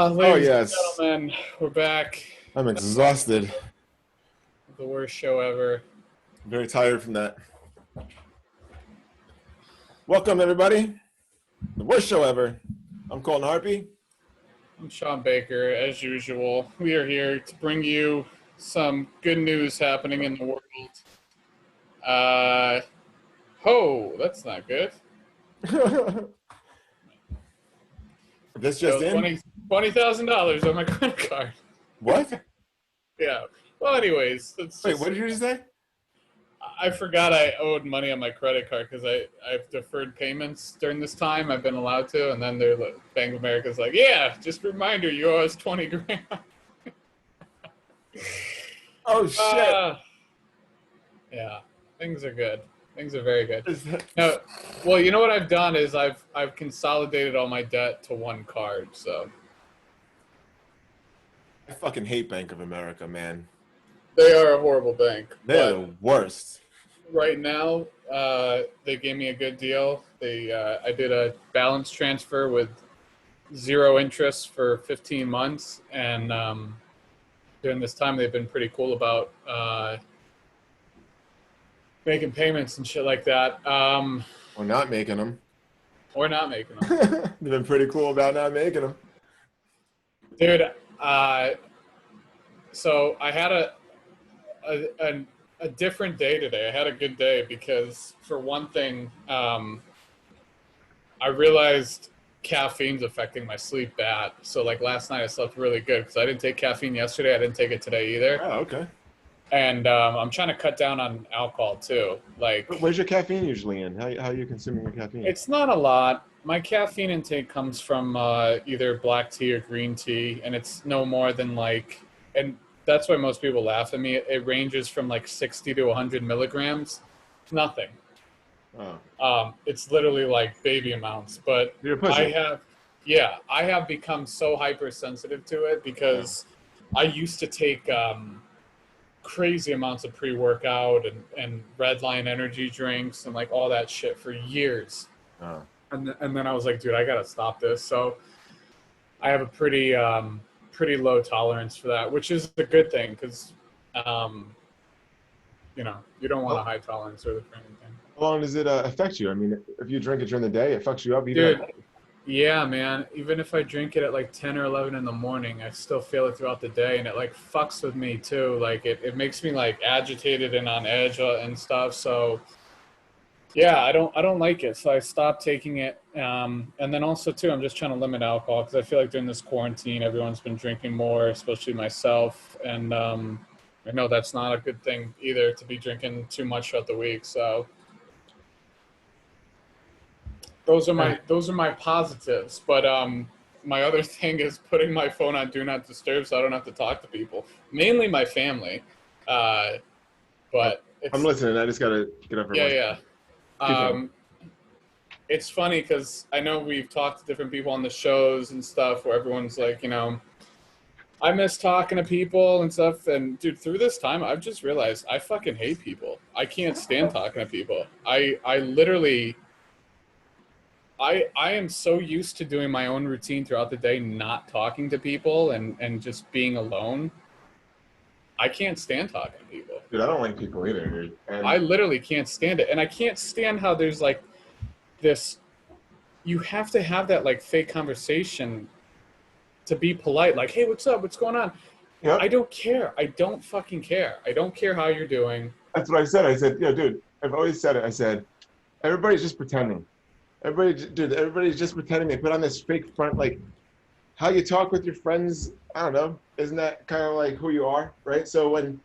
Oh, Ladies and yes. gentlemen, we're back. I'm exhausted. The worst show ever. Very tired from that. Welcome, everybody. The worst show ever. I'm Colton Harpy. I'm Sean Baker, as usual. We are here to bring you some good news happening in the world. That's not good. This So just in? $20,000 on my credit card. What? Yeah. Well, anyways, Wait, what did you just say? I forgot I owed money on my credit card because I've deferred payments during this time. I've been allowed to, and then Bank of America's like, yeah, just a reminder, you owe us 20 grand. Oh, shit. Yeah, things are good. Things are very good. No, well, you know what I've done is I've consolidated all my debt to one card. So I fucking hate Bank of America, man. they are a horrible bank. They're But the worst. right now, they gave me a good deal. I did a balance transfer with zero interest for 15 months, and during this time, they've been pretty cool about making payments and shit like that. Or not making them. Or not making them. They've been pretty cool about not making them. Dude, so I had a different day today. I had a good day because, for one thing, I realized caffeine's affecting my sleep bad. So, like, last night I slept really good because I didn't take caffeine yesterday. I didn't take it today either. Oh, okay. And I'm trying to cut down on alcohol too. Like, Where's your caffeine usually in? How are you consuming your caffeine? it's not a lot. My caffeine intake comes from either black tea or green tea, and it's no more than and that's why most people laugh at me. It ranges from like 60 to 100 milligrams. It's nothing. It's literally like baby amounts. But You're a pussy. I have become so hypersensitive to it because I used to take crazy amounts of pre-workout and Red Line energy drinks and like all that shit for years. And then I was like, dude, I gotta stop this. So I have a pretty low tolerance for that, which is a good thing because you don't want a high tolerance or anything. How long does it affect you? I mean, if you drink it during the day, it fucks you up. Dude, yeah, man. Even if I drink it at like 10 or 11 in the morning, I still feel it throughout the day, and it like fucks with me too. Like it makes me like agitated and on edge and stuff. So yeah, I don't like it. So I stopped taking it. And then also too, I'm just trying to limit alcohol because I feel like during this quarantine, everyone's been drinking more, especially myself. And I know that's not a good thing either to be drinking too much throughout the week. So those are my positives. But my other thing is putting my phone on Do Not Disturb so I don't have to talk to people, mainly my family. But I'm listening. I just gotta get up. Yeah. It's funny because I know we've talked to different people on the shows and stuff where everyone's like, I miss talking to people and stuff. And dude, through this time, I've just realized I fucking hate people. I can't stand talking to people. I literally, I am so used to doing my own routine throughout the day, not talking to people and just being alone. I can't stand talking to people. Dude, I don't like people either, dude. And I literally can't stand it. And I can't stand how there's like this, you have to have that like fake conversation to be polite. Like, hey, what's up? What's going on? Yep. I don't care. I don't fucking care. I don't care how you're doing. That's what I said. I said, dude, I've always said it. I said, everybody's just pretending. Everybody's just pretending. They put on this fake front, like how you talk with your friends. I don't know. Isn't that kind of like who you are, right? So when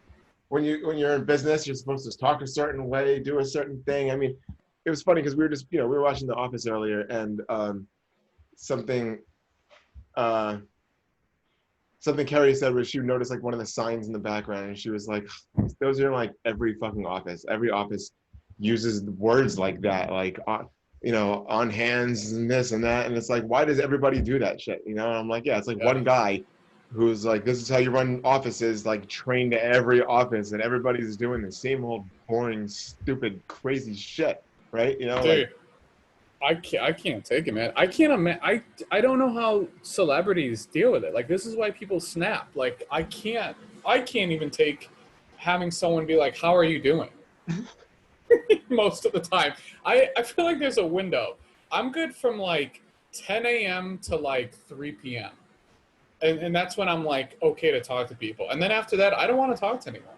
you're in business, you're supposed to talk a certain way, do a certain thing. I mean, it was funny because we were just, we were watching The Office earlier, and something Carrie said was she noticed like one of the signs in the background, and she was like, those are like every fucking office. Every office uses words like that, like on hands and this and that, and it's like, why does everybody do that shit? And I'm like, yeah, it's like one guy who's like, this is how you run offices, like trained to every office, and everybody's doing the same old boring, stupid, crazy shit, right? Dude, I can't take it, man. I can't imagine. I don't know how celebrities deal with it. Like this is why people snap. Like I can't even take having someone be like, "How are you doing?" Most of the time. I feel like there's a window. I'm good from like 10 a.m. to like 3 p.m. And that's when I'm like okay to talk to people. And then after that, I don't want to talk to anyone.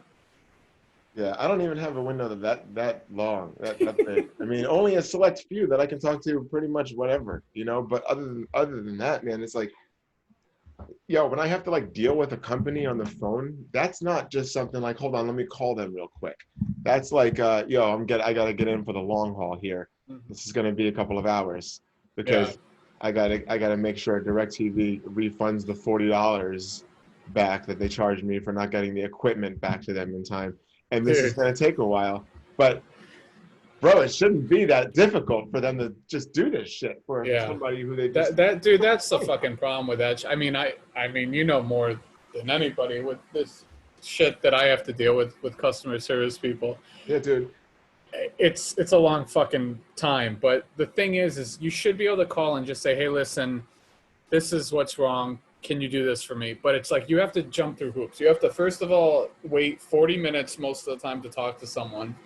Yeah, I don't even have a window that long, that big. I mean, only a select few that I can talk to pretty much whatever, you know. But other than that, man, it's like, yo, when I have to like deal with a company on the phone, that's not just something like, hold on, let me call them real quick. That's like, yo, I gotta get in for the long haul here. Mhm. This is gonna be a couple of hours Yeah. because I gotta make sure DirecTV refunds the $40 back that they charged me for not getting the equipment back to them in time. And this is Dude, gonna take a while. But bro, it shouldn't be that difficult for them to just do this shit for yeah. somebody who they just That dude, that's the fucking problem with that. I mean, you know more than anybody with this shit that I have to deal with customer service people. yeah, dude. It's a long fucking time, but the thing is you should be able to call and just say, "Hey, listen, this is what's wrong. Can you do this for me?" But it's like you have to jump through hoops. You have to first of all wait 40 minutes most of the time to talk to someone,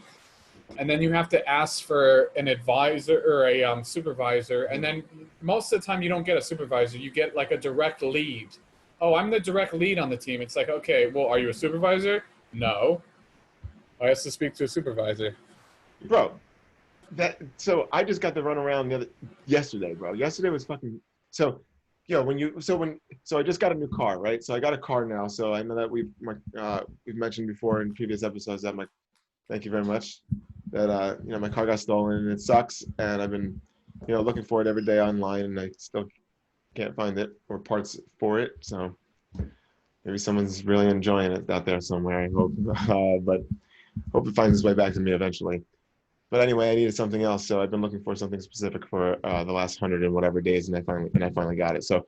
and then you have to ask for an advisor or a supervisor, and then most of the time you don't get a supervisor, you get like a direct lead. Oh, I'm the direct lead on the team. It's like, okay, well, are you a supervisor? No. I have to speak to a supervisor. Bro, that so I just got the run around yesterday, bro. Yesterday was fucking so so I just got a new car, right? So I got a car now. So I know that we've mentioned before in previous episodes that my thank you very much that my car got stolen and it sucks, and I've been looking for it every day online and I still can't find it or parts for it. So maybe someone's really enjoying it out there somewhere. I hope, but hope it finds its way back to me eventually. But anyway, I needed something else, so I've been looking for something specific for the last 100 and whatever days, and I finally got it. So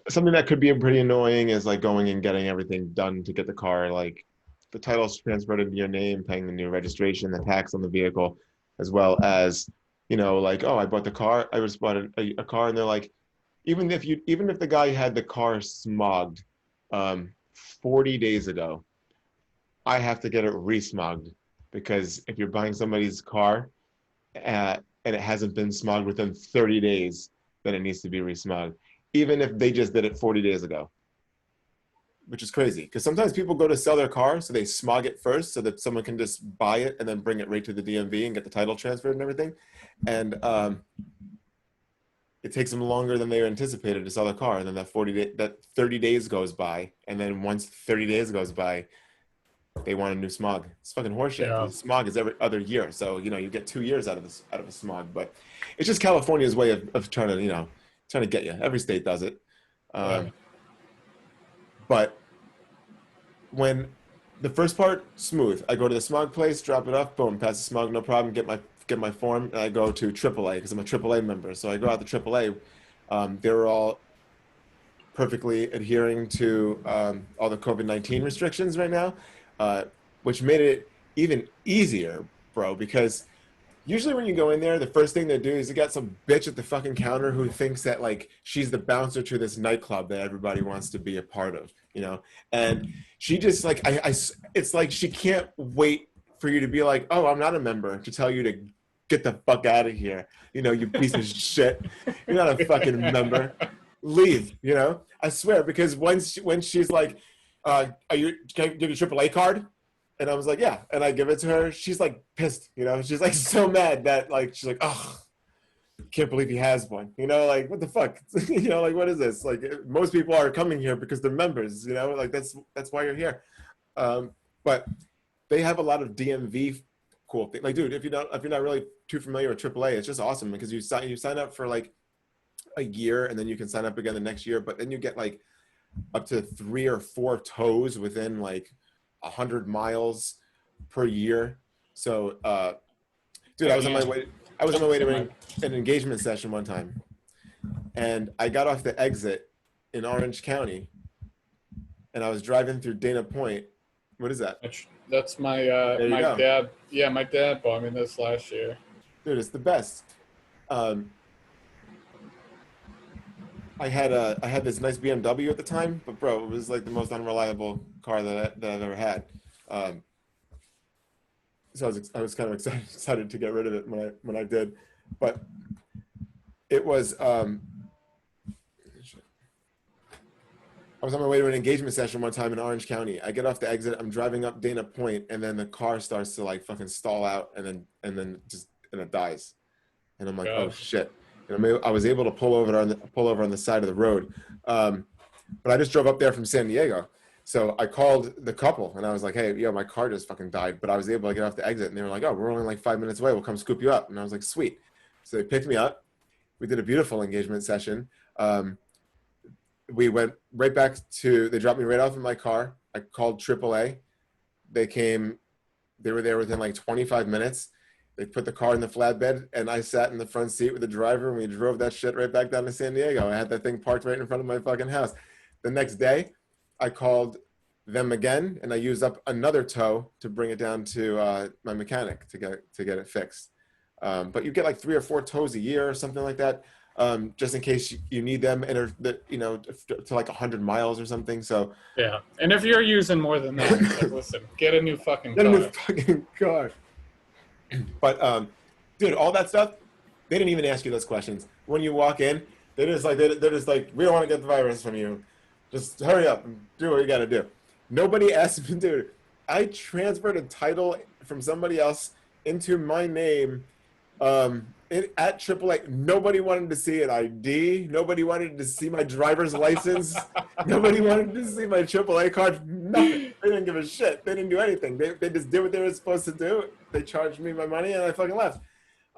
something that could be pretty annoying is like going and getting everything done to get the car, like the title's transferred into your name, paying the new registration, the tax on the vehicle, as well as like, oh, I bought the car, I just bought a car, and they're like, even if the guy had the car smogged 40 days ago, I have to get it resmogged because if you're buying somebody's car and it hasn't been smogged within 30 days, then it needs to be resmogged, even if they just did it 40 days ago, which is crazy. Because sometimes people go to sell their car, so they smog it first so that someone can just buy it and then bring it right to the DMV and get the title transferred and everything. And it takes them longer than they anticipated to sell the car. And then that 30 days goes by. And then once 30 days goes by, they want a new smog. It's fucking horseshit Yeah. because smog is every other year. So, you get 2 years out of a smog. But it's just California's way of trying to, trying to get you. Every state does it. Yeah. But when the first part, smooth. I go to the smog place, drop it off, boom, pass the smog, no problem, get my form, and I go to AAA because I'm a AAA member. So I go out to AAA. They were all perfectly adhering to all the COVID-19 restrictions right now, which made it even easier, bro, because usually when you go in there, the first thing they do is you got some bitch at the fucking counter who thinks that like she's the bouncer to this nightclub that everybody wants to be a part of. And she just like it's like she can't wait for you to be like, oh, I'm not a member, to tell you to get the fuck out of here, you piece of shit. You're not a fucking member. Leave. I swear, because when she's like, can I give you a AAA card? And I was like, yeah. And I give it to her. She's like pissed, she's like so mad that like, she's like, oh, can't believe he has one, like what the fuck, like what is this? Like most people are coming here because they're members, like that's why you're here. But they have a lot of DMV cool things. Like, dude, if you're not really too familiar with AAA, it's just awesome because you sign up for like a year and then you can sign up again the next year, but then you get like up to 3 or 4 tows within like 100 miles per year. So dude, I was on my way to an engagement session one time, and I got off the exit in Orange County and I was driving through Dana Point. What is that? That's my There you my go. dad. Yeah, my dad bought me this last year. Dude, it's the best. Um, I had this nice BMW at the time, but bro, it was like the most unreliable car that I've ever had. Um, so I was kind of excited to get rid of it when I did, but it was I was on my way to an engagement session one time in Orange County. I get off the exit, I'm driving up Dana Point, and then the car starts to like fucking stall out, and then it dies, and I'm like, oh God. shit. And I was able to pull over on the side of the road, but I just drove up there from San Diego. So I called the couple and I was like, hey, yo, my car just fucking died, but I was able to get off the exit, and they were like, oh, we're only like 5 minutes away. We'll come scoop you up. And I was like, sweet. So they picked me up. We did a beautiful engagement session. We went right back they dropped me right off in my car. I called AAA. They were there within like 25 minutes. They put the car in the flatbed, and I sat in the front seat with the driver, and we drove that shit right back down to San Diego. I had that thing parked right in front of my fucking house. The next day, I called them again, and I used up another tow to bring it down to my mechanic to get it fixed. But you get like 3 or 4 tows a year or something like that, just in case you need them, and to like 100 miles or something. So Yeah, and if you're using more than that, it's like, listen, get a new fucking car. get a new fucking car. But dude, all that stuff, they didn't even ask you those questions. When you walk in, they're just like, we don't want to get the virus from you. Just hurry up and do what you got to do. Nobody asked me, dude. I transferred a title from somebody else into my name at AAA. Nobody wanted to see an ID. Nobody wanted to see my driver's license. Nobody wanted to see my AAA card. Nothing. They didn't give a shit. They didn't do anything. They just did what they were supposed to do. They charged me my money, and I fucking left.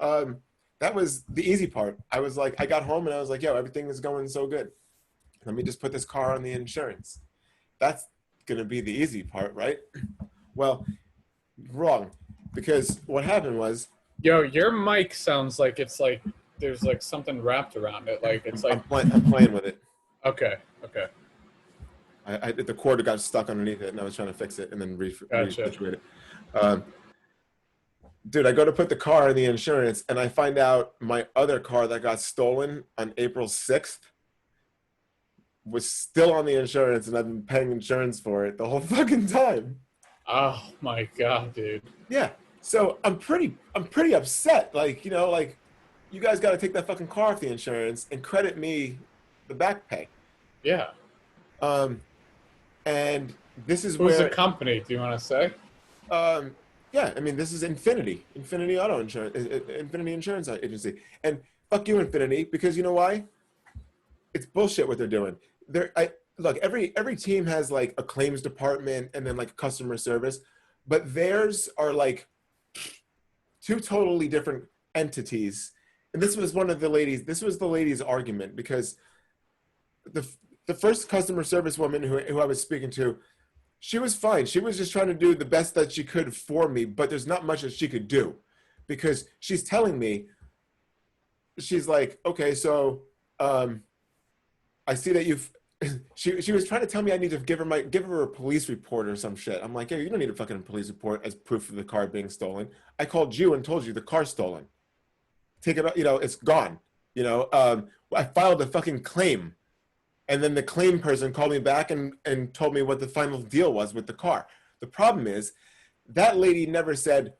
That was the easy part. I was like, I got home, and I was like, yo, everything is going so good. Let me just put this car on the insurance. That's going to be the easy part, right? Well, wrong. Because what happened was, Yo, your mic sounds like it's like there's like something wrapped around it. Like it's like I'm playing with it. okay. The cord got stuck underneath it, and I was trying to fix it and then re-situate it. Dude, I go to put the car in the insurance, and I find out my other car that got stolen on April 6th was still on the insurance, and I've been paying insurance for it the whole fucking time. Oh my God, dude. Yeah. So I'm pretty upset. Like, you guys got to take that fucking car off the insurance and credit me the back pay. Yeah. And this is Who's where the company? Do you want to say? Yeah, I mean, this is Infinity Auto Insurance, Infinity Insurance Agency, and fuck you, Infinity, because you know why? It's bullshit what they're doing. Look, every team has like a claims department and then like customer service, but theirs are like 2 totally different entities. And this was the lady's argument, because the first customer service woman who I was speaking to, she was fine. She was just trying to do the best that she could for me, but there's not much that she could do, because she's telling me, she's like, okay, so I see that you've, she was trying to tell me I need to give her a police report or some shit. I'm like, yeah, you don't need a fucking police report as proof of the car being stolen. I called you and told you the car's stolen. Take it out, it's gone. I filed a fucking claim. And then the claim person called me back and told me what the final deal was with the car. The problem is, that lady never said,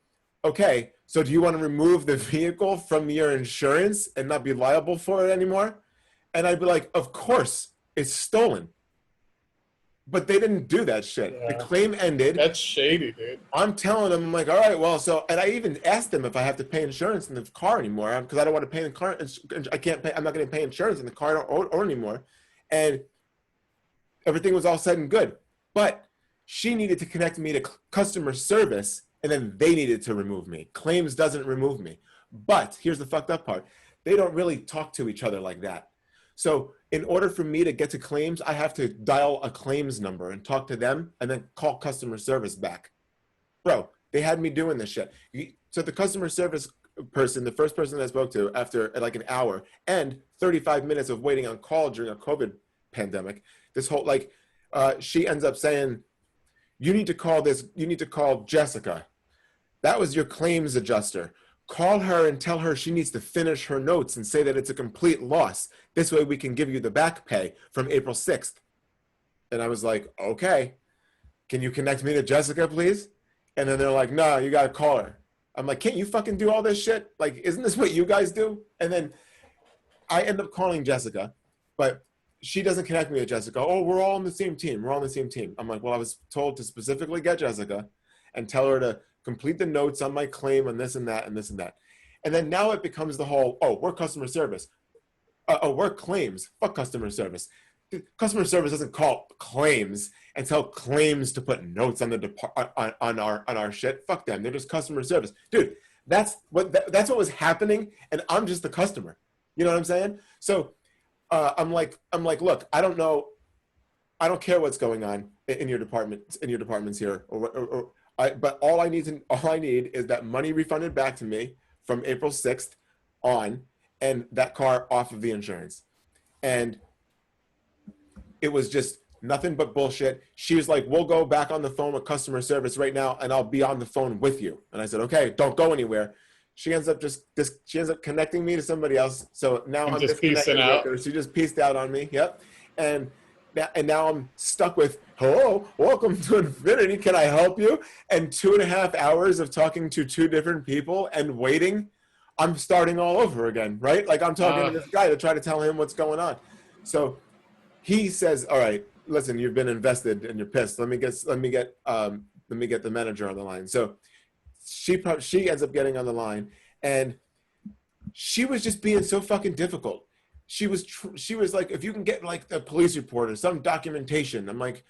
okay, so do you want to remove the vehicle from your insurance and not be liable for it anymore? And I'd be like, of course, it's stolen. But they didn't do that shit. Yeah. The claim ended. That's shady, dude. I'm telling them, I'm like, all right, well, and I even asked them if I have to pay insurance in the car anymore, because I don't want to pay the car. I can't pay. I'm not going to pay insurance in the car or anymore. And everything was all said and good. But she needed to connect me to customer service, and then they needed to remove me. Claims doesn't remove me. But here's the fucked up part. They don't really talk to each other like that. So in order for me to get to claims, I have to dial a claims number and talk to them and then call customer service back. Bro, they had me doing this shit. So the customer service person, the first person I spoke to after like an hour and 35 minutes of waiting on call during a COVID pandemic, this whole she ends up saying, you need to call Jessica. That was your claims adjuster. call her and tell her she needs to finish her notes and say that it's a complete loss. This way we can give you the back pay from April 6th. And I was like, okay, can you connect me to Jessica, please? And then they're like, no, you got to call her. I'm like, can't you fucking do all this shit? Like, isn't this what you guys do? And then I end up calling Jessica, but she doesn't connect me to Jessica. Oh, we're all on the same team. We're all on the same team. I'm like, well, I was told to specifically get Jessica and tell her to complete the notes on my claim and this and that and this and that. And then now it becomes the whole, oh, we're customer service. Oh, we're claims. Fuck customer service. Customer service doesn't call claims and tell claims to put notes on the on our shit. Fuck them. They're just customer service, dude. That's what was happening, and I'm just the customer. You know what I'm saying? So I'm like, look, I don't know, I don't care what's going on in your departments here, but all I need is that money refunded back to me from April 6th on, and that car off of the insurance. And it was just nothing but bullshit. She was like, we'll go back on the phone with customer service right now, and I'll be on the phone with you. And I said, okay, don't go anywhere. She ends up she ends up connecting me to somebody else. So now I'm just piecing out. She just pieced out on me. Yep. And now I'm stuck with, hello, welcome to Infinity. Can I help you? And 2.5 hours of talking to 2 different people and waiting. I'm starting all over again, right? Like I'm talking to this guy to try to tell him what's going on. So he says, all right, listen, you've been invested and you're pissed. Let me get the manager on the line. So she ends up getting on the line, and she was just being so fucking difficult. She was like, if you can get like the police report or some documentation. I'm like,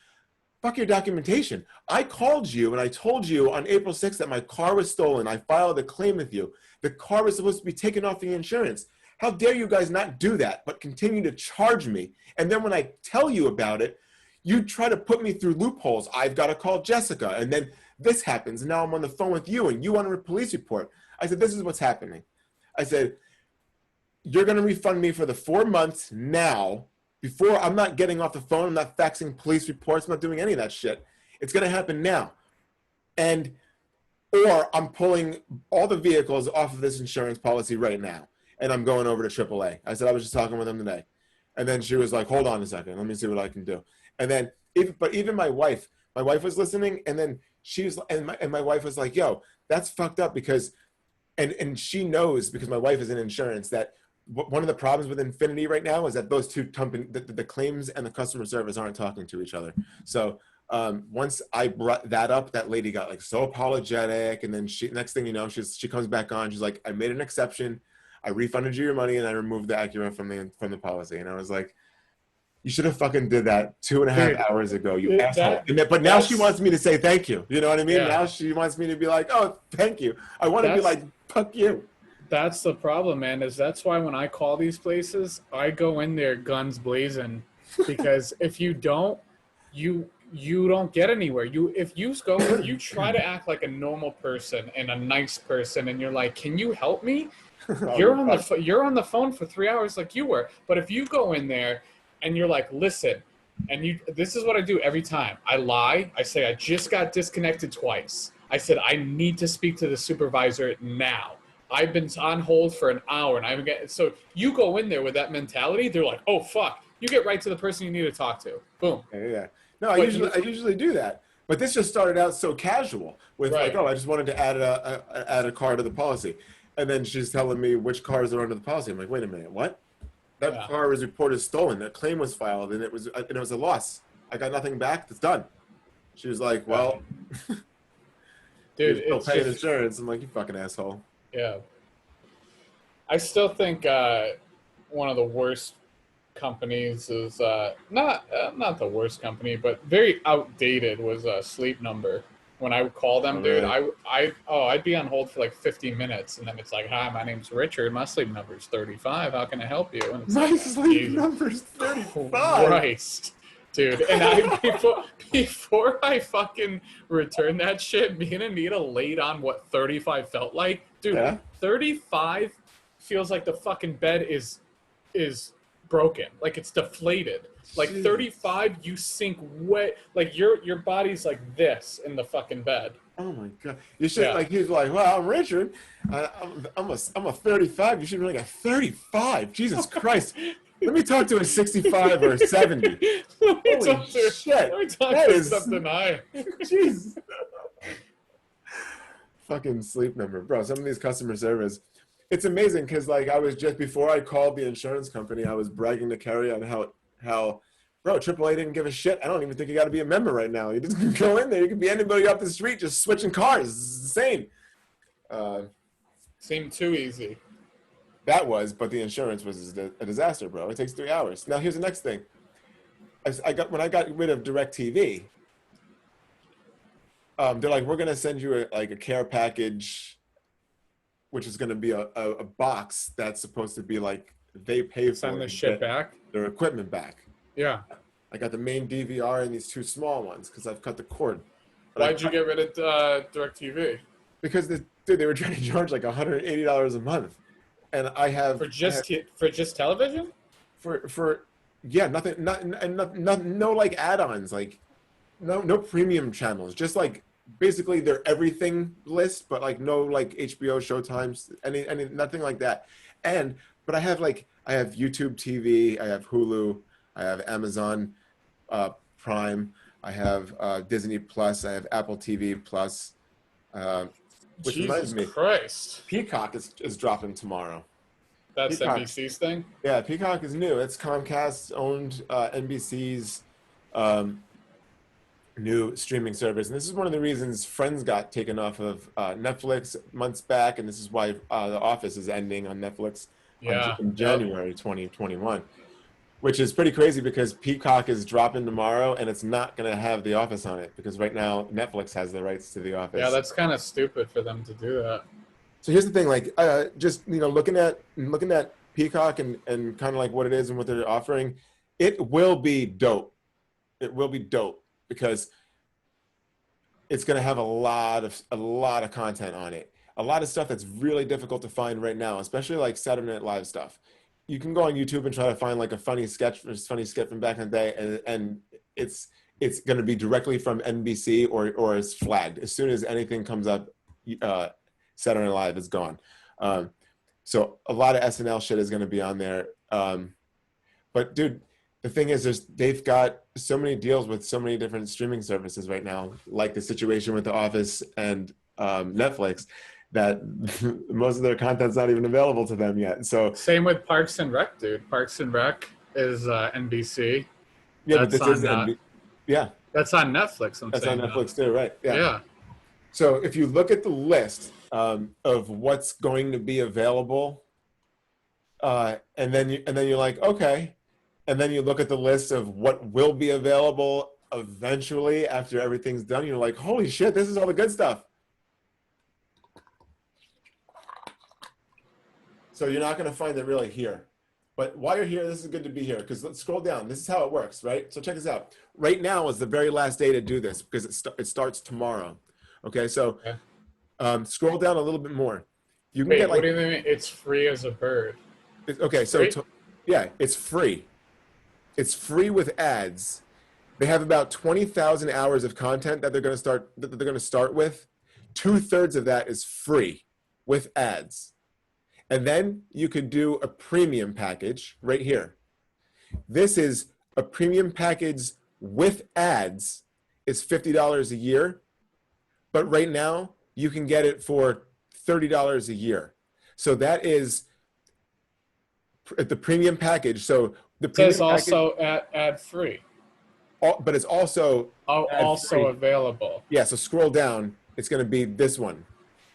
fuck your documentation. I called you and I told you on April 6th that my car was stolen. I filed a claim with you. The car was supposed to be taken off the insurance. How dare you guys not do that, but continue to charge me? And then when I tell you about it, you try to put me through loopholes. I've got to call Jessica. And then this happens. And now I'm on the phone with you and you want a police report. I said, this is what's happening. I said, you're going to refund me for the 4 months now. Before, I'm not getting off the phone. I'm not faxing police reports. I'm not doing any of that shit. It's going to happen now. Or I'm pulling all the vehicles off of this insurance policy right now. And I'm going over to AAA. I said, I was just talking with them today. And then she was like, hold on a second. Let me see what I can do. And then, even my wife was listening. And then she was, and my wife was like, yo, that's fucked up because, and she knows because my wife is in insurance that one of the problems with Infinity right now is that those two companies, the claims and the customer service aren't talking to each other. So once I brought that up, that lady got like so apologetic. And then next thing you know, she comes back on. She's like, I made an exception. I refunded you your money and I removed the Acura from the policy. And I was like, you should have fucking did that 2.5 hours ago, you asshole. But now she wants me to say thank you. You know what I mean? Yeah. Now she wants me to be like, oh, thank you. I want to be like, fuck you. That's the problem, man, is that's why when I call these places, I go in there guns blazing. Because if you don't, you don't get anywhere. If you try to act like a normal person and a nice person and you're like, can you help me? You're on the phone for 3 hours like you were. But if you go in there and you're like, listen, and this is what I do every time. I lie. I say I just got disconnected twice. I said I need to speak to the supervisor now. I've been on hold for an hour and I haven't get. So you go in there with that mentality. They're like, oh fuck. You get right to the person you need to talk to. Boom. Yeah. No, I usually do that. But this just started out so casual with like, oh, I just wanted to add a car to the policy. And then she's telling me which cars are under the policy. I'm like, wait a minute, what? That car was reported stolen. A claim was filed, and it was a loss. I got nothing back. It's done. She was like, well, dude, you're still paying insurance. I'm like, you fucking asshole. Yeah. I still think one of the worst companies is not the worst company, but very outdated was Sleep Number. When I would call them, dude, I'd be on hold for like 50 minutes, and then it's like, hi, my name's Richard. My sleep number's 35. How can I help you? And it's my sleep number's 35. Christ, dude. And before I fucking returned that shit, me and Anita laid on what 35 felt like. Dude, 35 feels like the fucking bed is broken, like it's deflated. Like Jeez. 35, you sink way, like your body's like this in the fucking bed. Oh my god! You should Yeah. like he's like, well, I'm Richard. I'm a 35. You should be like a 35. Jesus Christ! Let me talk to a 65 or a 70. Let me Holy talk to, shit! let me talk That to is something high. jeez. Fucking sleep number, bro. Some of these customer service, it's amazing because like I was just before I called the insurance company, I was bragging to Kerry on how bro, AAA didn't give a shit. I don't even think you got to be a member right now. You just go in there. You can be anybody off the street just switching cars. It's insane. Seemed too easy. That was, but the insurance was a disaster, bro. It takes 3 hours. Now here's the next thing. When I got rid of DirecTV, they're like, we're gonna send you a care package, which is gonna be a box that's supposed to be like they pay for Send the to shit get back. their equipment back. Yeah. I got the main DVR and these 2 small ones because I've cut the cord. But Why'd you get rid of DirecTV? Because they were trying to charge like $180 a month, and I have For just television? for yeah, nothing, no like add-ons, like no premium channels, just like basically their everything list, but like no like HBO Showtimes, any nothing like that. But I have YouTube TV, I have Hulu, I have Amazon Prime, I have Disney Plus, I have Apple TV Plus. Which reminds Jesus me, Christ. Peacock is dropping tomorrow. That's Peacock. NBC's thing? Yeah, Peacock is new. It's Comcast owned NBC's new streaming service. And this is one of the reasons Friends got taken off of Netflix months back. And this is why The Office is ending on Netflix in January 2021. Which is pretty crazy because Peacock is dropping tomorrow and it's not going to have The Office on it because right now Netflix has the rights to The Office. Yeah, that's kind of stupid for them to do that. So here's the thing, like just looking at Peacock and kind of like what it is and what they're offering, it will be dope. It will be dope because it's going to have a lot of content on it. A lot of stuff that's really difficult to find right now, especially like Saturday Night Live stuff. You can go on YouTube and try to find like a funny sketch from back in the day, and it's going to be directly from NBC or it's flagged. As soon as anything comes up, Saturday Night Live is gone. So a lot of SNL shit is going to be on there. But dude, the thing is, they've got so many deals with so many different streaming services right now, like the situation with The Office and Netflix, that most of their content's not even available to them yet. So same with Parks and Rec, dude. Parks and Rec is NBC. Yeah, but this is yeah. That's on Netflix. That's on Netflix too, right? Yeah. Yeah. So if you look at the list of what's going to be available, and then you're like, okay, and then you look at the list of what will be available eventually after everything's done, you're like, holy shit, this is all the good stuff. So you're not going to find it really here. But while you're here, this is good to be here because let's scroll down. This is how it works, right? So check this out. Right now is the very last day to do this because it starts tomorrow. Okay, so scroll down a little bit more. You can get like. What do you mean? It's free as a bird. Okay, so yeah, it's free. It's free with ads. They have about 20,000 hours of content that they're going to start with. 2/3 of that is free with ads. And then you could do a premium package right here. This is a premium package with ads. It's $50 a year. But right now, you can get it for $30 a year. So that is the premium package. So the premium says also ad free. But it's also available. Yeah, so scroll down. It's going to be this one.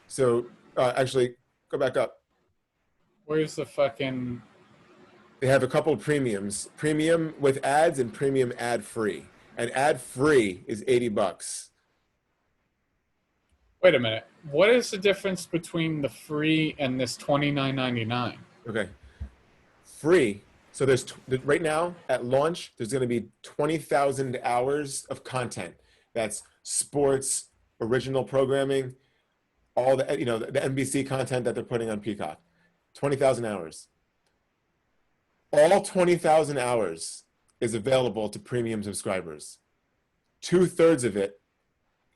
So actually, go back up. Where's the fucking... They have a couple of premiums. Premium with ads and premium ad-free. And ad-free is $80. Wait a minute. What is the difference between the free and this $29.99? Okay. Free. So there's right now at launch, there's going to be 20,000 hours of content. That's sports, original programming, all the the NBC content that they're putting on Peacock. 20,000 hours. All 20,000 hours is available to premium subscribers. 2/3 of it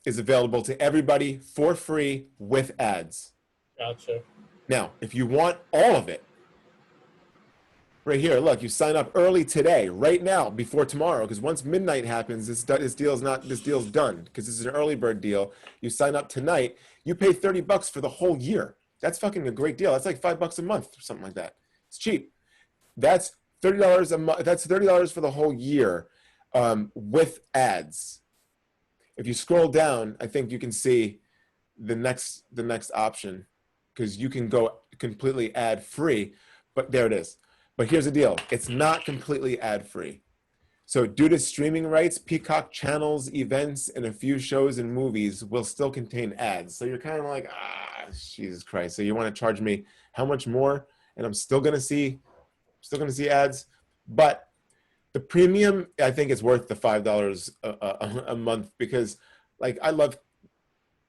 is available to everybody for free with ads. Gotcha. Now, if you want all of it, right here, look, you sign up early today, right now, before tomorrow, because once midnight happens, this deal's done, because this is an early bird deal. You sign up tonight, you pay $30 for the whole year. That's fucking a great deal. That's like $5 a month or something like that. It's cheap. That's $30 a month. That's $30 for the whole year, with ads. If you scroll down, I think you can see the next option, because you can go completely ad free, but there it is. But here's the deal. It's not completely ad free. So due to streaming rights, Peacock channels, events, and a few shows and movies will still contain ads. So you're kind of like, Jesus Christ. So you want to charge me how much more? And I'm still going to see ads. But the premium, I think it's worth the $5 a month, because like I love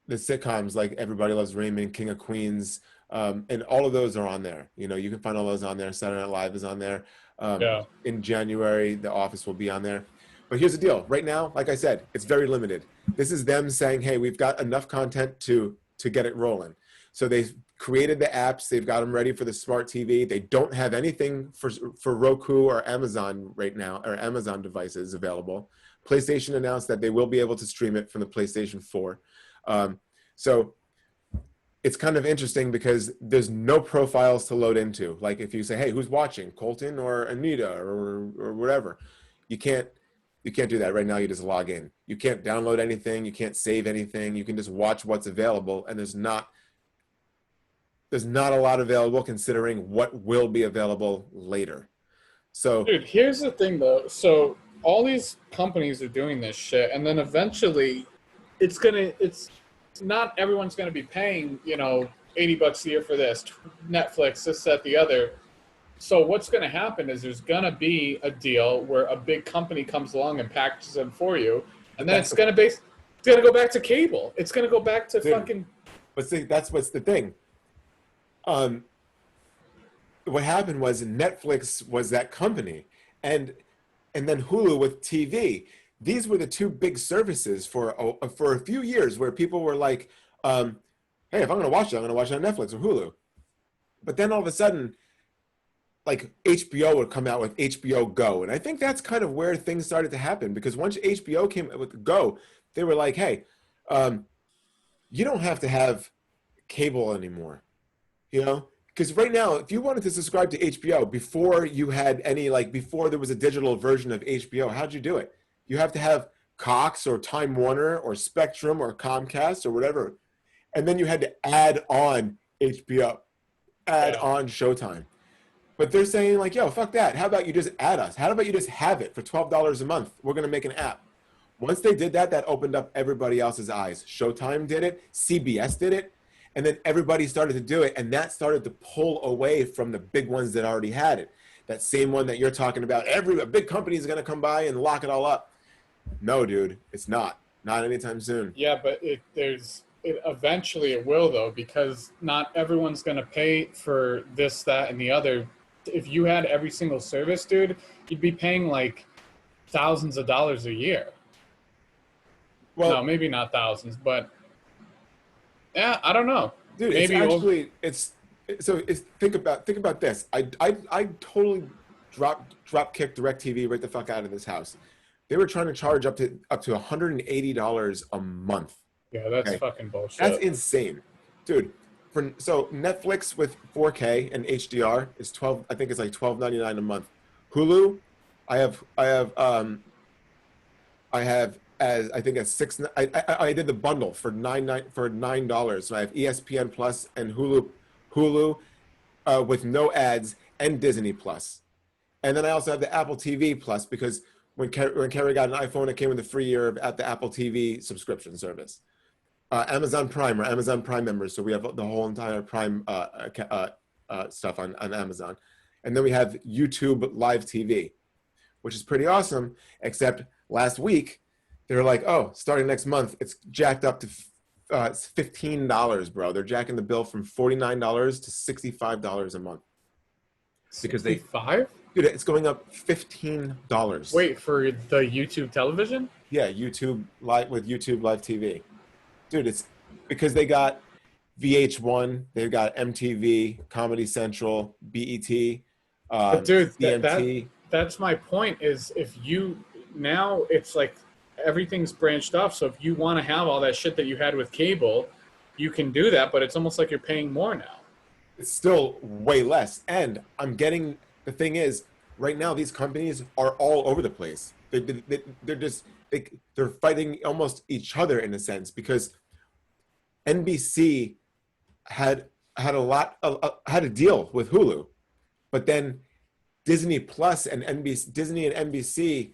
the sitcoms, like Everybody Loves Raymond, King of Queens, and all of those are on there. You know, you can find all those on there. Saturday Night Live is on there. Yeah. In January, The Office will be on there. But here's the deal. Right now, like I said, it's very limited. This is them saying, hey, we've got enough content to get it rolling. So they've created the apps. They've got them ready for the smart TV. They don't have anything for Roku or Amazon right now, or Amazon devices available. PlayStation announced that they will be able to stream it from the PlayStation 4. So it's kind of interesting because there's no profiles to load into. Like if you say, hey, who's watching, Colton or Anita or whatever, you can't do that right now. You just log in. You can't download anything. You can't save anything. You can just watch what's available. And there's not a lot available considering what will be available later. So Dude, here's the thing though. So all these companies are doing this shit, and then eventually it's not everyone's going to be paying, $80 a year for this, Netflix, this, that, the other. So what's going to happen is there's going to be a deal where a big company comes along and packages them for you, and then it's going to go back to cable. It's going to go back to fucking. But see, that's what's the thing. What happened was Netflix was that company, and then Hulu with TV. These were the two big services for a few years where people were like, hey, if I'm going to watch it, I'm going to watch it on Netflix or Hulu. But then all of a sudden, like HBO would come out with HBO Go. And I think that's kind of where things started to happen, because once HBO came with Go, they were like, hey, you don't have to have cable anymore, Because right now, if you wanted to subscribe to HBO before you had before there was a digital version of HBO, how'd you do it? You have to have Cox or Time Warner or Spectrum or Comcast or whatever. And then you had to add on HBO, on Showtime. But they're saying like, yo, fuck that. How about you just add us? How about you just have it for $12 a month? We're going to make an app. Once they did that, that opened up everybody else's eyes. Showtime did it. CBS did it. And then everybody started to do it. And that started to pull away from the big ones that already had it. That same one that you're talking about. A big company is going to come by and lock it all up. No, dude, it's not. Not anytime soon. Yeah, but eventually it will, though, because not everyone's going to pay for this, that, and the other. If you had every single service, dude, you'd be paying like thousands of dollars a year. Well, no, maybe not thousands, but yeah, I don't know. Dude, maybe think about this. I totally drop kicked DirecTV right the fuck out of this house. They were trying to charge up to $180 a month. Yeah, that's fucking bullshit. That's insane, dude. So Netflix with 4K and HDR is I think it's like $12.99 a month. Hulu, I have as I think at I did the bundle for $9. So I have ESPN Plus and Hulu with no ads and Disney Plus, and then I also have the Apple TV Plus because when Carrie got an iPhone, it came with a free year at the Apple TV subscription service. Amazon Prime, or Amazon Prime members, so we have the whole entire Prime stuff on Amazon. And then we have YouTube Live TV, which is pretty awesome, except last week, they were like, oh, starting next month, it's jacked up to it's $15, bro. They're jacking the bill from $49 to $65 a month. Because 65? Dude, it's going up $15. Wait, for the YouTube television? Yeah, YouTube live with YouTube Live TV. Dude, it's because they got VH1, they've got MTV, Comedy Central, BET, But dude, CMT. that's my point. Is if you now it's like everything's branched off. So if you want to have all that shit that you had with cable, you can do that. But it's almost like you're paying more now. It's still way less. And I'm getting, the thing is, right now these companies are all over the place. They're just, they're fighting almost each other in a sense, because NBC had had a deal with Hulu, but then Disney Plus and Disney and NBC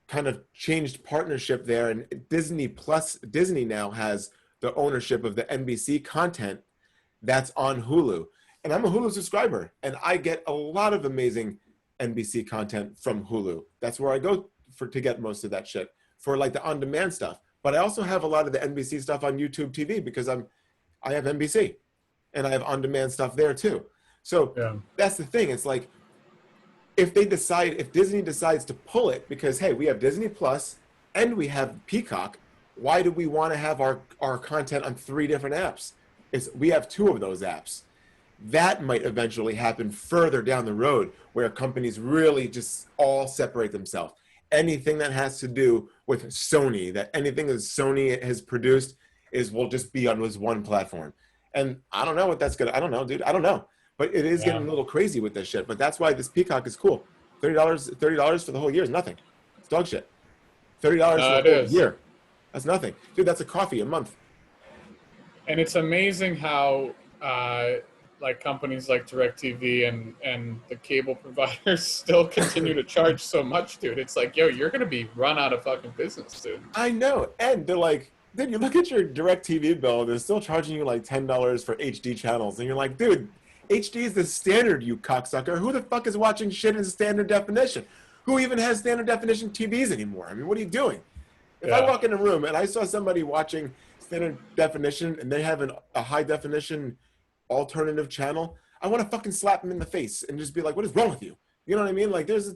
kind of changed partnership there, and Disney now has the ownership of the NBC content that's on Hulu. And I'm a Hulu subscriber, and I get a lot of amazing NBC content from Hulu. That's where I go to get most of that shit for like the on-demand stuff. But I also have a lot of the NBC stuff on YouTube TV because I have NBC, and I have on-demand stuff there too. So yeah, that's the thing. It's like if Disney decides to pull it because, hey, we have Disney Plus and we have Peacock, why do we want to have our content on 3 different apps? We have 2 of those apps. That might eventually happen further down the road, where companies really just all separate themselves. Anything that has to do with Sony, anything that Sony has produced will just be on this one platform. And I don't know what that's gonna, I don't know, dude. I don't know. But it is getting a little crazy with this shit. But that's why this Peacock is cool. $30 for the whole year is nothing. It's dog shit. $30 for the whole year. That's nothing. Dude, that's a coffee a month. And it's amazing how like companies like DirecTV and the cable providers still continue to charge so much, dude. It's like, yo, you're gonna be run out of fucking business, dude. I know. And they're like, dude, you look at your DirecTV bill, they're still charging you like $10 for HD channels. And you're like, dude, HD is the standard, you cocksucker. Who the fuck is watching shit in standard definition? Who even has standard definition TVs anymore? I mean, what are you doing? If I walk in a room and I saw somebody watching standard definition and they have a high definition alternative channel, I want to fucking slap them in the face and just be like, what is wrong with you? You know what I mean? Like there's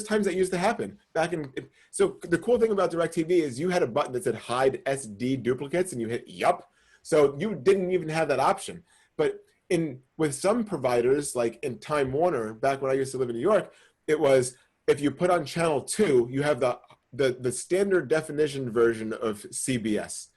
times that used to happen back in. So the cool thing about DirecTV is you had a button that said hide SD duplicates and you hit yup. So you didn't even have that option. But with some providers, like in Time Warner, back when I used to live in New York, it was if you put on channel 2, you have the standard definition version of CBS.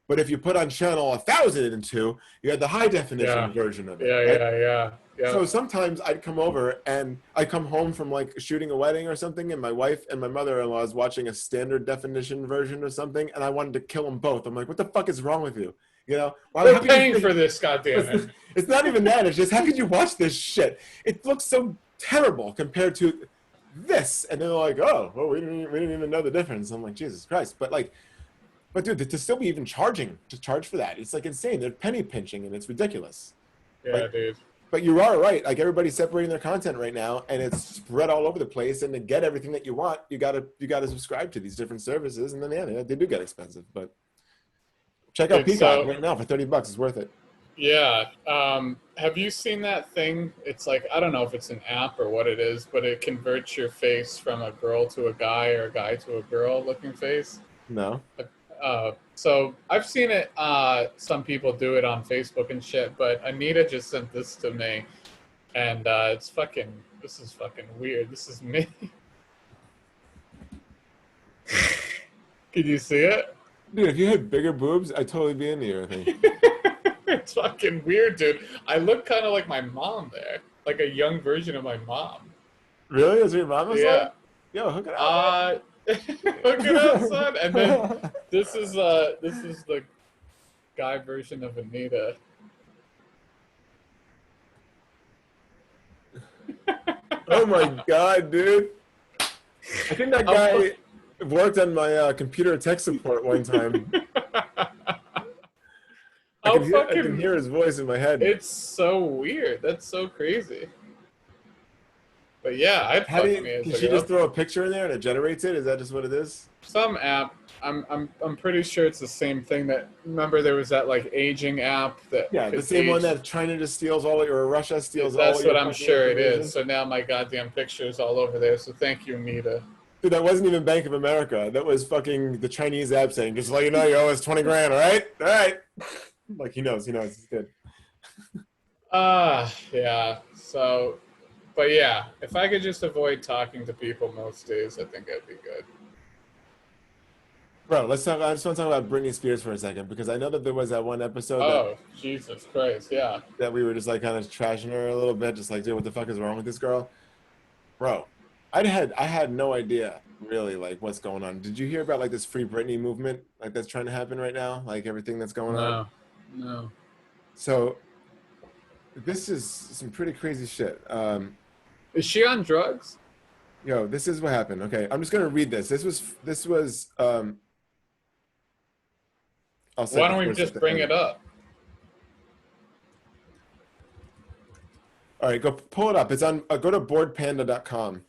But if you put on channel 1002, you had the high definition version of it. Yeah. So sometimes I'd come over and I'd come home from like shooting a wedding or something, and my wife and my mother-in-law is watching a standard definition version or something, and I wanted to kill them both. I'm like, what the fuck is wrong with you? You know, we're paying for this, goddamn. It's not even that. It's just, how could you watch this shit? It looks so terrible compared to this. And they're like, oh, well, we didn't even know the difference. I'm like, Jesus Christ. But dude, to still be even to charge for that, it's like insane. They're penny pinching, and it's ridiculous. Yeah, dude. But you are right. Like, everybody's separating their content right now, and it's spread all over the place. And to get everything that you want, you gotta subscribe to these different services, and then they do get expensive. But check out Peacock right now for $30. It's worth it. Yeah. Have you seen that thing? It's like, I don't know if it's an app or what it is, but it converts your face from a girl to a guy or a guy to a girl looking face. No. So I've seen it, some people do it on Facebook and shit, but Anita just sent this to me, and this is fucking weird. This is me. Can you see it? Dude, if you had bigger boobs, I'd totally be into you, I think. It's fucking weird, dude. I look kind of like my mom there, like a young version of my mom. Really? Is your mom like? Yeah. Yo, hook it up. Look it up, son. And then this is the guy version of Anita. Oh my god, dude! I think that guy worked on my computer tech support one time. I can hear his voice in my head. It's so weird. That's so crazy. But yeah, can she just throw a picture in there and it generates it? Is that just what it is? Some app. I'm pretty sure it's the same thing. That remember there was that like aging app that Yeah, the could same one age. that China just steals all, or Russia steals all That's your what I'm fucking sure it is. information. So now my goddamn picture is all over there. So thank you, Nita. Dude, that wasn't even Bank of America. That was fucking the Chinese app saying, just to let you know, you owe us 20 grand, all right? All right. Like, he knows, it's good. Yeah. So, but yeah, if I could just avoid talking to people most days, I think I'd be good. Bro, let's talk. I just want to talk about Britney Spears for a second because I know that there was that one episode that Oh, Jesus Christ. Yeah. we were just like kind of trashing her a little bit, just like, dude, what the fuck is wrong with this girl? Bro, I had no idea really like what's going on. Did you hear about like this Free Britney movement like that's trying to happen right now? Like everything that's going on? No. No. So this is some pretty crazy shit. Is she on drugs? Yo, this is what happened. Okay, I'm just gonna read this. This was I'll say Why the don't we first just at the bring end. it up? All right, go pull it up. It's on. Go to boardpanda.com.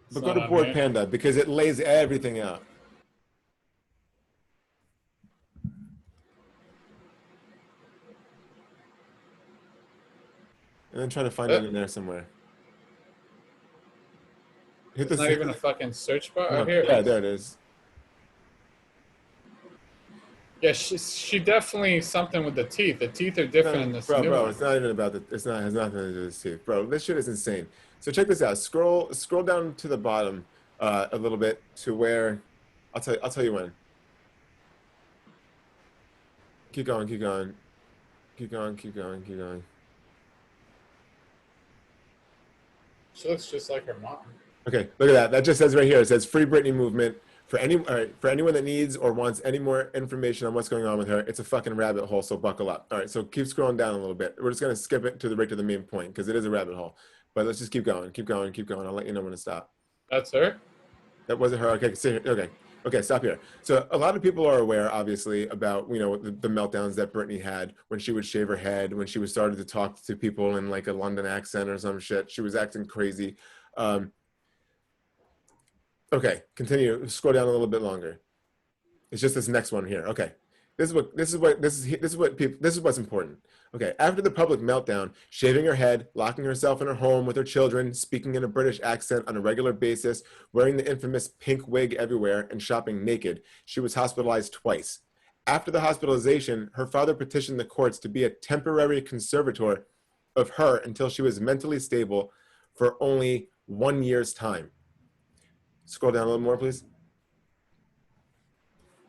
It's But go not to on Board here. Panda because it lays everything out. And then try to find it in there somewhere. Hit It's not even a fucking search bar. Oh, here it yeah, is. there it is. Yeah, she definitely something with the teeth. The teeth are different in this new Bro, one. it's not even about the. It's not has nothing to do with this teeth, bro. This shit is insane. So check this out. Scroll down to the bottom a little bit to where I'll tell you when. Keep going. Keep going. Keep going. Keep going. Keep going. She looks just like her mom. Okay, look at that. That just says right here. It says Free Britney movement for for anyone that needs or wants any more information on what's going on with her. It's a fucking rabbit hole, so buckle up. All right, so keep scrolling down a little bit. We're just gonna skip it to the main point because it is a rabbit hole. But let's just keep going, keep going, keep going. I'll let you know when to stop. That's her? That wasn't her. Okay, okay, stop here. So a lot of people are aware, obviously, about the meltdowns that Britney had when she would shave her head, when she was started to talk to people in like a London accent or some shit. She was acting crazy. Okay, continue. Scroll down a little bit longer. It's just this next one here. Okay, this is what's important. Okay, after the public meltdown, shaving her head, locking herself in her home with her children, speaking in a British accent on a regular basis, wearing the infamous pink wig everywhere, and shopping naked, she was hospitalized twice. After the hospitalization, her father petitioned the courts to be a temporary conservator of her until she was mentally stable for only 1 year's time. Scroll down a little more, please.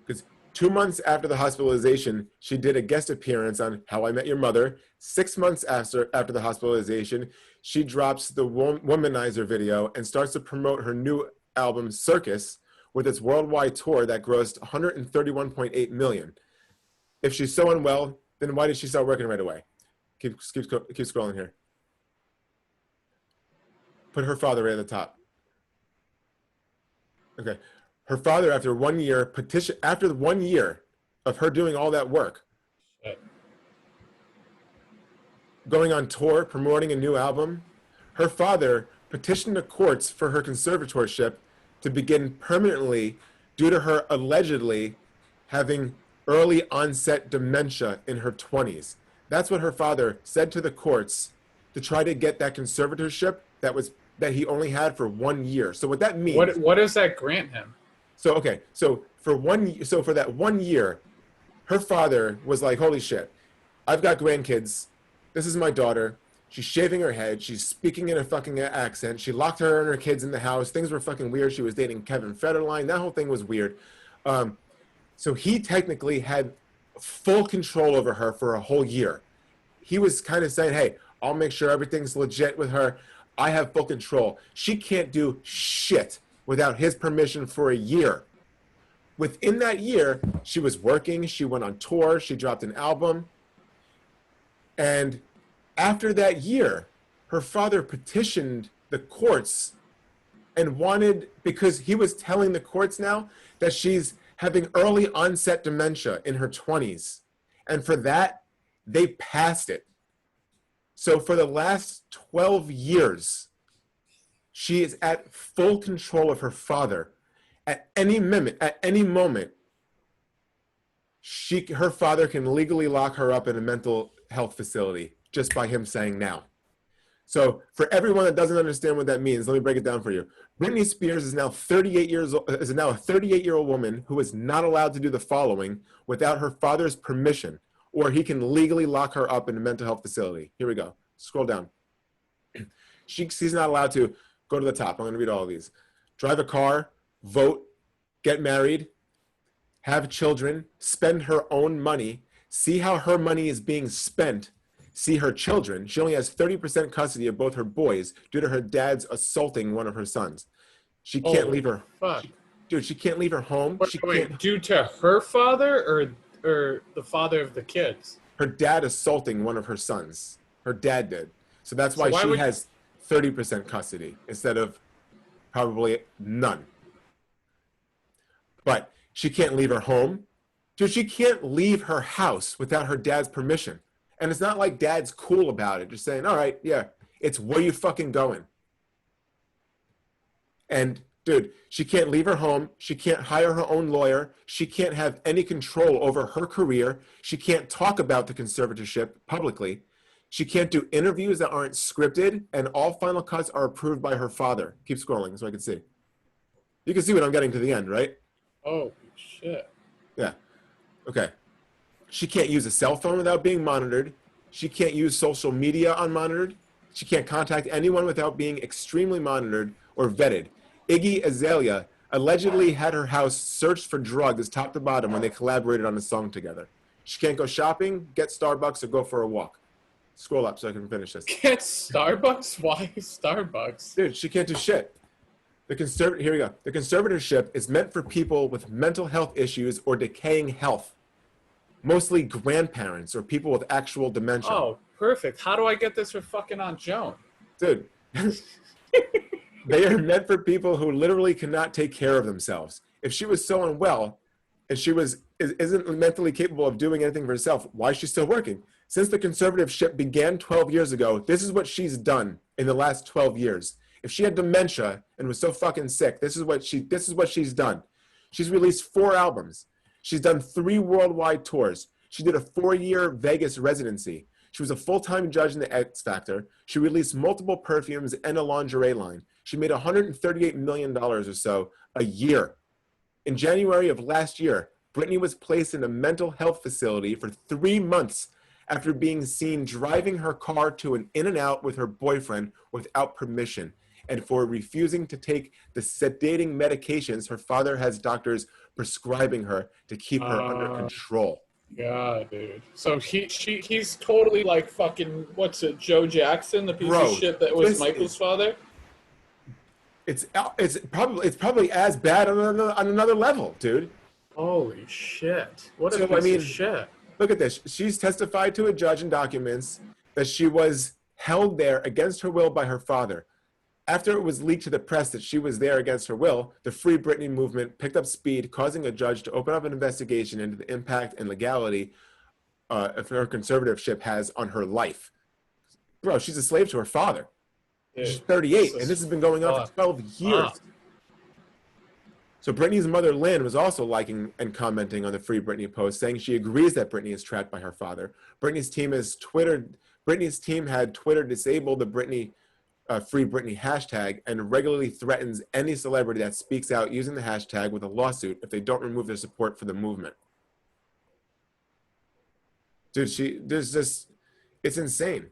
Because 2 months after the hospitalization, she did a guest appearance on How I Met Your Mother. 6 months after the hospitalization, she drops the Womanizer video and starts to promote her new album, Circus, with its worldwide tour that grossed $131.8 million. If she's so unwell, then why did she start working right away? Keep scrolling here. Put her father right at the top. Okay. Her father, after 1 year, after 1 year of her doing all that work, Shit. going on tour, promoting a new album, her father petitioned the courts for her conservatorship to begin permanently due to her allegedly having early onset dementia in her 20s. That's what her father said to the courts to try to get that conservatorship that he only had for 1 year. So what that means? What does that grant him? So okay, so for that 1 year, her father was like, "Holy shit, I've got grandkids. This is my daughter. She's shaving her head. She's speaking in a fucking accent. She locked her and her kids in the house. Things were fucking weird. She was dating Kevin Federline. That whole thing was weird." So he technically had full control over her for a whole year. He was kind of saying, "Hey, I'll make sure everything's legit with her. I have full control. She can't do shit without his permission for a year." Within that year, she was working, she went on tour, she dropped an album. And after that year, her father petitioned the courts and because he was telling the courts now that she's having early onset dementia in her 20s. And for that, they passed it. So for the last 12 years, She is at full control of her father. At any moment, her father can legally lock her up in a mental health facility just by him saying now. So for everyone that doesn't understand what that means, let me break it down for you. Britney Spears is now 38 years old, is now a 38-year-old woman who is not allowed to do the following without her father's permission, or he can legally lock her up in a mental health facility. Here we go. Scroll down. She's not allowed to go to the top. I'm going to read all of these. Drive a car, vote, get married, have children, spend her own money, see how her money is being spent, see her children. She only has 30% custody of both her boys due to her dad's assaulting one of her sons. She can't leave her. Fuck. She can't leave her home. Wait, due to her father or the father of the kids? Her dad assaulting one of her sons. Her dad did. So that's why she has 30% custody instead of probably none. But she can't leave her home. Dude, she can't leave her house without her dad's permission. And it's not like dad's cool about it, just saying, all right, yeah, it's where you fucking going. And dude, she can't leave her home. She can't hire her own lawyer. She can't have any control over her career. She can't talk about the conservatorship publicly. She can't do interviews that aren't scripted, and all final cuts are approved by her father. Keep scrolling so I can see. You can see what I'm getting to the end, right? Oh, shit. Yeah. Okay. She can't use a cell phone without being monitored. She can't use social media unmonitored. She can't contact anyone without being extremely monitored or vetted. Iggy Azalea allegedly had her house searched for drugs top to bottom when they collaborated on a song together. She can't go shopping, get Starbucks, or go for a walk. Scroll up so I can finish this. Get Starbucks? Why Starbucks? Dude, she can't do shit. Here we go. The conservatorship is meant for people with mental health issues or decaying health. Mostly grandparents or people with actual dementia. Oh, perfect. How do I get this for fucking Aunt Joan? Dude. They are meant for people who literally cannot take care of themselves. If she was so unwell and she isn't mentally capable of doing anything for herself, why is she still working? Since the conservatorship began 12 years ago, this is what she's done in the last 12 years. If she had dementia and was so fucking sick, this is what she's done. She's released 4 albums. She's done 3 worldwide tours. She did a 4-year Vegas residency. She was a full-time judge in the X Factor. She released multiple perfumes and a lingerie line. She made $138 million or so a year. In January of last year, Britney was placed in a mental health facility for 3 months after being seen driving her car to an In-N-Out with her boyfriend without permission, and for refusing to take the sedating medications her father has doctors prescribing her to keep her under control. Yeah, dude. So he's totally like fucking, what's it, Joe Jackson, the piece of shit that was Michael's father? It's probably as bad on another level, dude. Holy shit. What a piece of shit. Look at this. She's testified to a judge in documents that she was held there against her will by her father. After it was leaked to the press that she was there against her will, the Free Britney movement picked up speed, causing a judge to open up an investigation into the impact and legality of her conservatorship has on her life. Bro, she's a slave to her father. Dude, she's 38, and this has been going on for 12 years. So Britney's mother, Lynn, was also liking and commenting on the Free Britney post, saying she agrees that Britney is trapped by her father. Britney's team had Twitter disable the Free Britney hashtag and regularly threatens any celebrity that speaks out using the hashtag with a lawsuit if they don't remove their support for the movement. Dude, it's insane.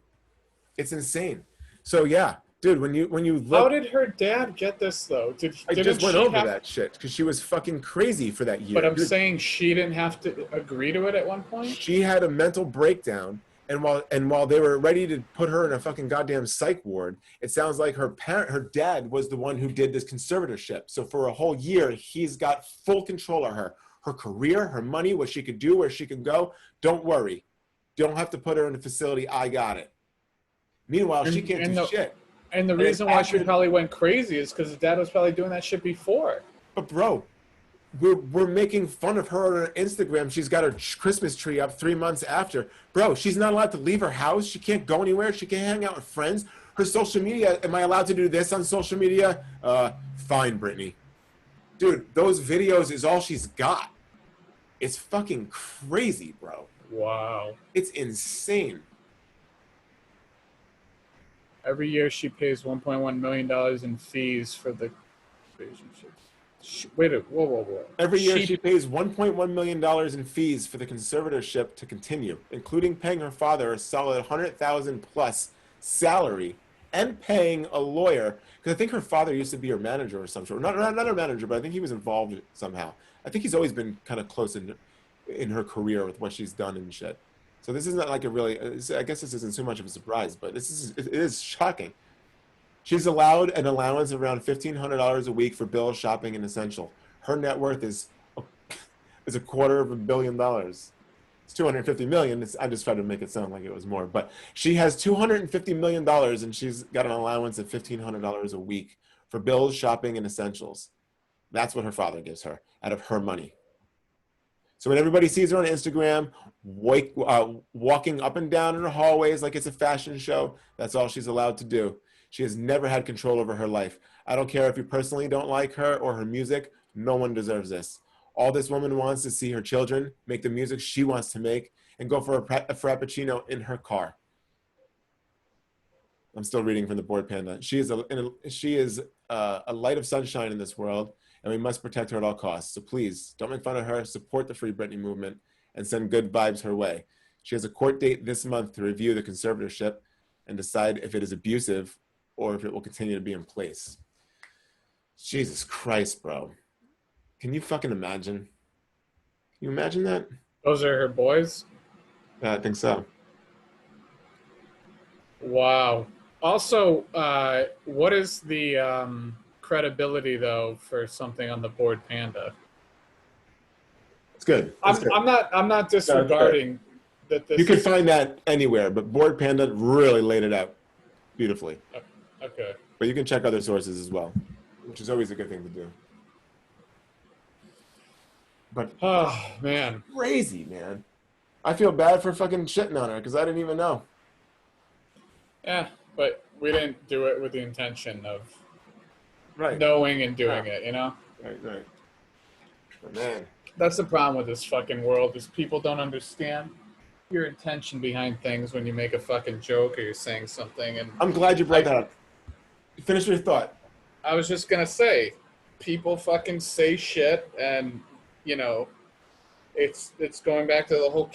It's insane. So yeah, dude, when you look, how did her dad get this though? I just went over that shit because she was fucking crazy for that year. But I'm saying she didn't have to agree to it at one point. She had a mental breakdown. And while they were ready to put her in a fucking goddamn psych ward, it sounds like her dad was the one who did this conservatorship. So for a whole year, he's got full control of her career, her money, what she could do, where she could go. Don't worry. You don't have to put her in a facility. I got it. Meanwhile, she can't do shit. And the reason why she probably went crazy is because his dad was probably doing that shit before. But bro, we're making fun of her on her Instagram. She's got her Christmas tree up 3 months after. Bro, she's not allowed to leave her house. She can't go anywhere. She can't hang out with friends. Her social media, am I allowed to do this on social media? Fine, Brittany. Dude, those videos is all she's got. It's fucking crazy, bro. Wow. It's insane. Every year she pays $1.1 million in fees for the relationship. Wait, whoa. Every year she pays $1.1 million in fees for the conservatorship to continue, including paying her father a solid $100,000 plus salary and paying a lawyer, because I think her father used to be her manager or some sort. Not her manager, but I think he was involved somehow. I think he's always been kind of close in her career with what she's done and shit. So this isn't like a really, I guess this isn't too much of a surprise, but it is shocking. She's allowed an allowance of around $1,500 a week for bills, shopping, and essential. Her net worth is $250 million. It's $250 million. I just tried to make it sound like it was more, but she has $250 million, and she's got an allowance of $1,500 a week for bills, shopping, and essentials. That's what her father gives her out of her money. So when everybody sees her on Instagram, walking up and down in her hallways like it's a fashion show, that's all she's allowed to do. She has never had control over her life. I don't care if you personally don't like her or her music. No one deserves this. All this woman wants is to see her children make the music she wants to make and go for a frappuccino in her car. I'm still reading from the Bored Panda. She is a light of sunshine in this world, and we must protect her at all costs. So please, don't make fun of her, support the Free Britney movement, and send good vibes her way. She has a court date this month to review the conservatorship and decide if it is abusive or if it will continue to be in place. Jesus Christ, bro. Can you fucking imagine? Can you imagine that? Those are her boys? I think so. Wow. Also, what is the credibility, though, for something on the Bored Panda? It's good. I'm not disregarding that this. You can find that anywhere, but Bored Panda really laid it out beautifully. Okay. But you can check other sources as well, which is always a good thing to do. But oh man, crazy, man. I feel bad for fucking shitting on her because I didn't even know. Yeah, but we didn't do it with the intention of right. knowing and doing it, you know? Right. But man. That's the problem with this fucking world is people don't understand your intention behind things when you make a fucking joke or you're saying something. And I'm glad you brought that up. Finish your thought. I was just going to say, people fucking say shit and, you know, it's going back to the whole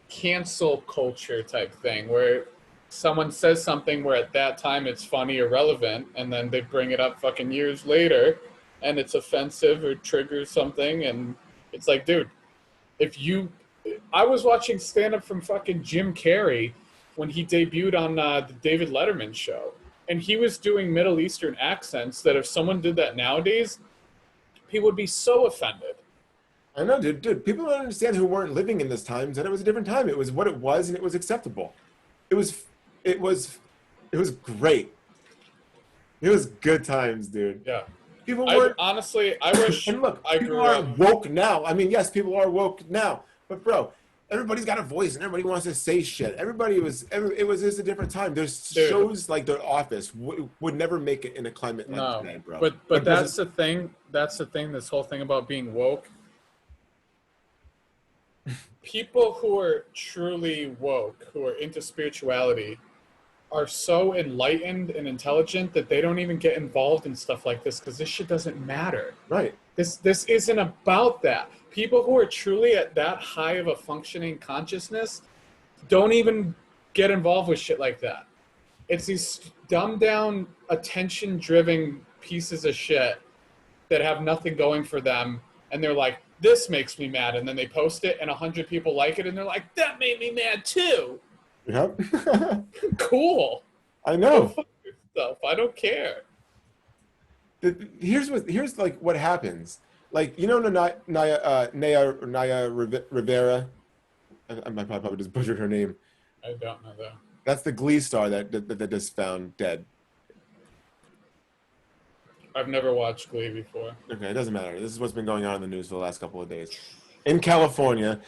cancel culture type thing where someone says something where at that time it's funny or relevant and then they bring it up fucking years later and it's offensive or triggers something and it's like, dude, I was watching stand-up from fucking Jim Carrey when he debuted on the David Letterman show and he was doing Middle Eastern accents that if someone did that nowadays, people would be so offended. I know, dude. People don't understand who weren't living in those times, and it was a different time. It was what it was, and it was acceptable. It was great. It was good times, dude. Yeah. People were honestly. I wish. And look, I people grew are up woke now. I mean, yes, people are woke now, but bro, everybody's got a voice, and everybody wants to say shit. It was a different time. There's shows like The Office would never make it in a climate like today, bro. But that's the thing. That's the thing. This whole thing about being woke. People who are truly woke, who are into spirituality, are so enlightened and intelligent that they don't even get involved in stuff like this because this shit doesn't matter. Right. This isn't about that. People who are truly at that high of a functioning consciousness don't even get involved with shit like that. It's these dumbed down, attention-driven pieces of shit that have nothing going for them, and they're like, this makes me mad, and then they post it and 100 people like it and they're like, that made me mad too. Yep. Cool. I know. Go fuck yourself. I don't care. Here's like what happens. Like, you know, Naya Rivera. I probably just butchered her name. I don't know that. That's the Glee star that just found dead. I've never watched Glee before. Okay, it doesn't matter. This is what's been going on in the news for the last couple of days. In California,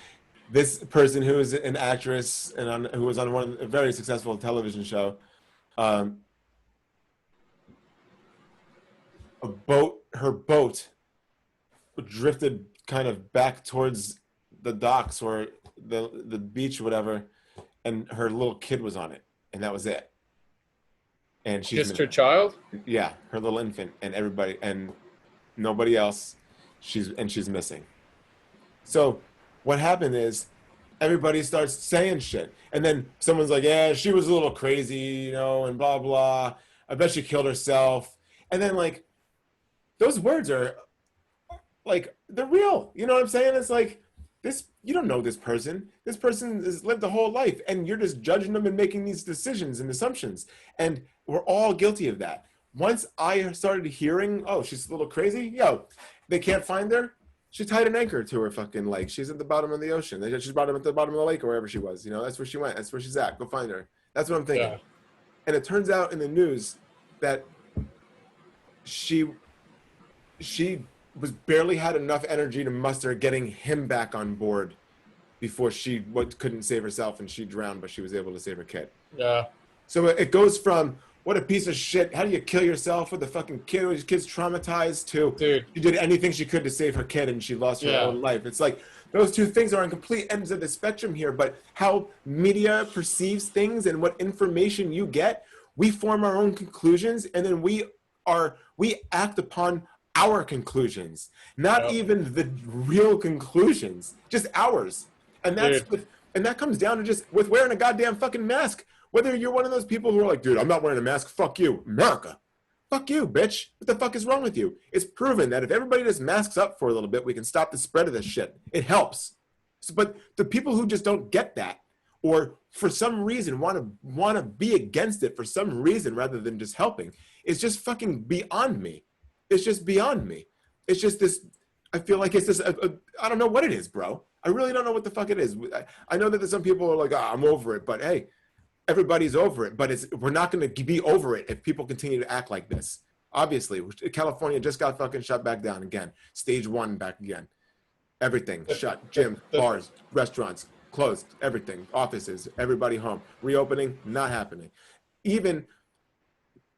this person who is an actress and who was on a very successful television show her boat drifted kind of back towards the docks or the beach or whatever, and her little kid was on it, and that was it. And she's Just her missing. child? Yeah, her little infant, and everybody and nobody else. She's missing. So what happened is everybody starts saying shit. And then someone's like, yeah, she was a little crazy, you know, and blah, blah. I bet she killed herself. And then, like, those words are, like, they're real. You know what I'm saying? It's like, this, you don't know this person. This person has lived a whole life, and you're just judging them and making these decisions and assumptions. And we're all guilty of that. Once I started hearing, oh, she's a little crazy, yo, they can't find her. She tied an anchor to her fucking leg. She's at the bottom of the ocean. She's brought her at the bottom of the lake or wherever she was. You know, that's where she went. That's where she's at. Go find her. That's what I'm thinking. Yeah. And it turns out in the news that she was barely had enough energy to muster getting him back on board before she couldn't save herself and she drowned, but she was able to save her kid. Yeah. So it goes from what a piece of shit, how do you kill yourself with a fucking kid, his kid's traumatized, to Dude. she did anything she could to save her kid and she lost her own life. It's like those two things are on complete ends of the spectrum here, but how media perceives things and what information you get, we form our own conclusions, and then we act upon our conclusions, not even the real conclusions, just ours. And that comes down to just with wearing a goddamn fucking mask. Whether you're one of those people who are like, dude, I'm not wearing a mask, fuck you, America. Fuck you, bitch. What the fuck is wrong with you? It's proven that if everybody just masks up for a little bit, we can stop the spread of this shit. It helps. But the people who just don't get that, or for some reason want to be against it for some reason rather than just helping, is just fucking beyond me. It's just beyond me. It's just this, I feel like it's this, I don't know what it is, bro. I really don't know what the fuck it is. I know that there's some people who are like, I'm over it, but hey, everybody's over it, but we're not going to be over it if people continue to act like this. Obviously, California just got fucking shut back down again. Stage 1 back again. Everything shut. Gyms, bars, restaurants, closed. Everything. Offices, everybody home. Reopening, not happening. Even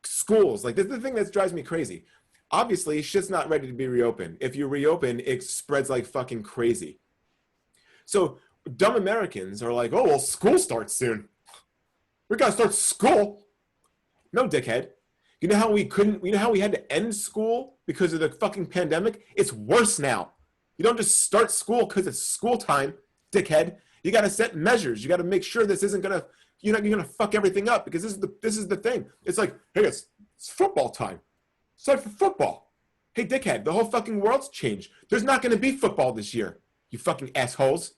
schools. Like, this is the thing that drives me crazy. Obviously, shit's not ready to be reopened. If you reopen, it spreads like fucking crazy. So dumb Americans are like, oh, well, school starts soon. We gotta start school. No, dickhead. You know how we had to end school because of the fucking pandemic? It's worse now. You don't just start school because it's school time, dickhead. You gotta set measures. You gotta make sure this isn't gonna, you're gonna fuck everything up, because this is the thing. It's like, hey, it's football time. It's time for football. Hey, dickhead, the whole fucking world's changed. There's not gonna be football this year, you fucking assholes.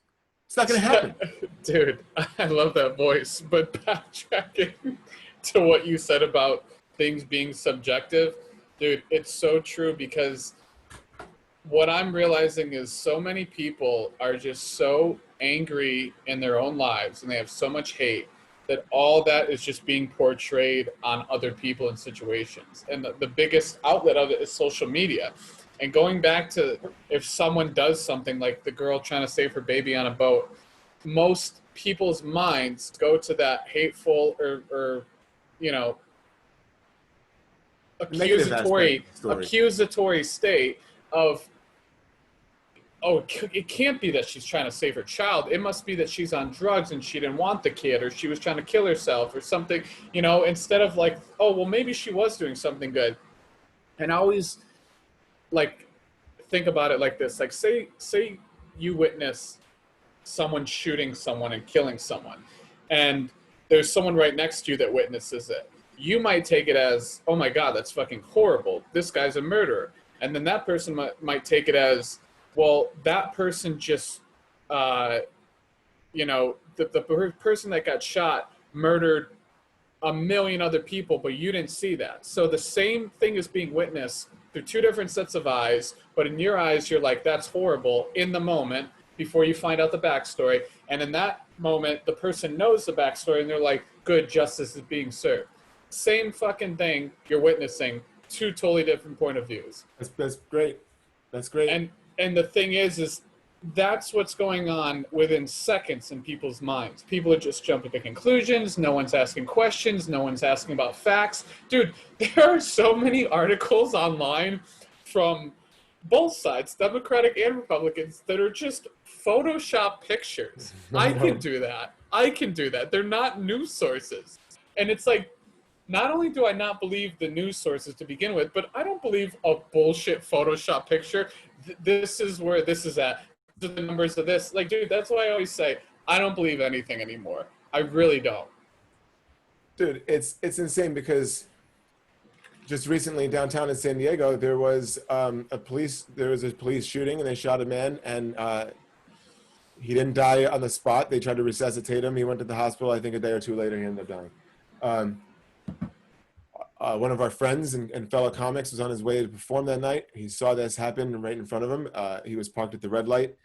It's not going to happen. Dude, I love that voice. But backtracking to what you said about things being subjective, dude, it's so true, because what I'm realizing is so many people are just so angry in their own lives, and they have so much hate, that all that is just being portrayed on other people and situations. And the biggest outlet of it is social media. And going back to, if someone does something like the girl trying to save her baby on a boat, most people's minds go to that hateful or you know, accusatory state of, oh, it can't be that she's trying to save her child. It must be that she's on drugs and she didn't want the kid, or she was trying to kill herself or something, you know, instead of like, oh, well, maybe she was doing something good. And I always, like, think about it like this. Like, say you witness someone shooting someone and killing someone, and there's someone right next to you that witnesses it. You might take it as, oh my God, that's fucking horrible. This guy's a murderer. And then that person might take it as, well, that person just, you know, the person that got shot murdered a million other people, but you didn't see that. So the same thing is being witnessed through two different sets of eyes, but in your eyes, you're like, that's horrible in the moment before you find out the backstory. And in that moment, the person knows the backstory and they're like, good, justice is being served. Same fucking thing you're witnessing, two totally different point of views. That's great. That's great. And the thing is that's what's going on within seconds in people's minds. People are just jumping to conclusions. No one's asking questions. No one's asking about facts. Dude, there are so many articles online from both sides, Democratic and Republicans, that are just Photoshop pictures. I can do that. I can do that. They're not news sources. And it's like, not only do I not believe the news sources to begin with, but I don't believe a bullshit Photoshop picture. This is where this is at. The numbers of this. Like, dude, that's why I always say I don't believe anything anymore. I really don't. Dude, it's insane because just recently downtown in San Diego, there was a police shooting and they shot a man, and he didn't die on the spot. They tried to resuscitate him. He went to the hospital. I think a day or two later, he ended up dying. One of our friends and fellow comics was on his way to perform that night. He saw this happen right in front of him. He was parked at the red light,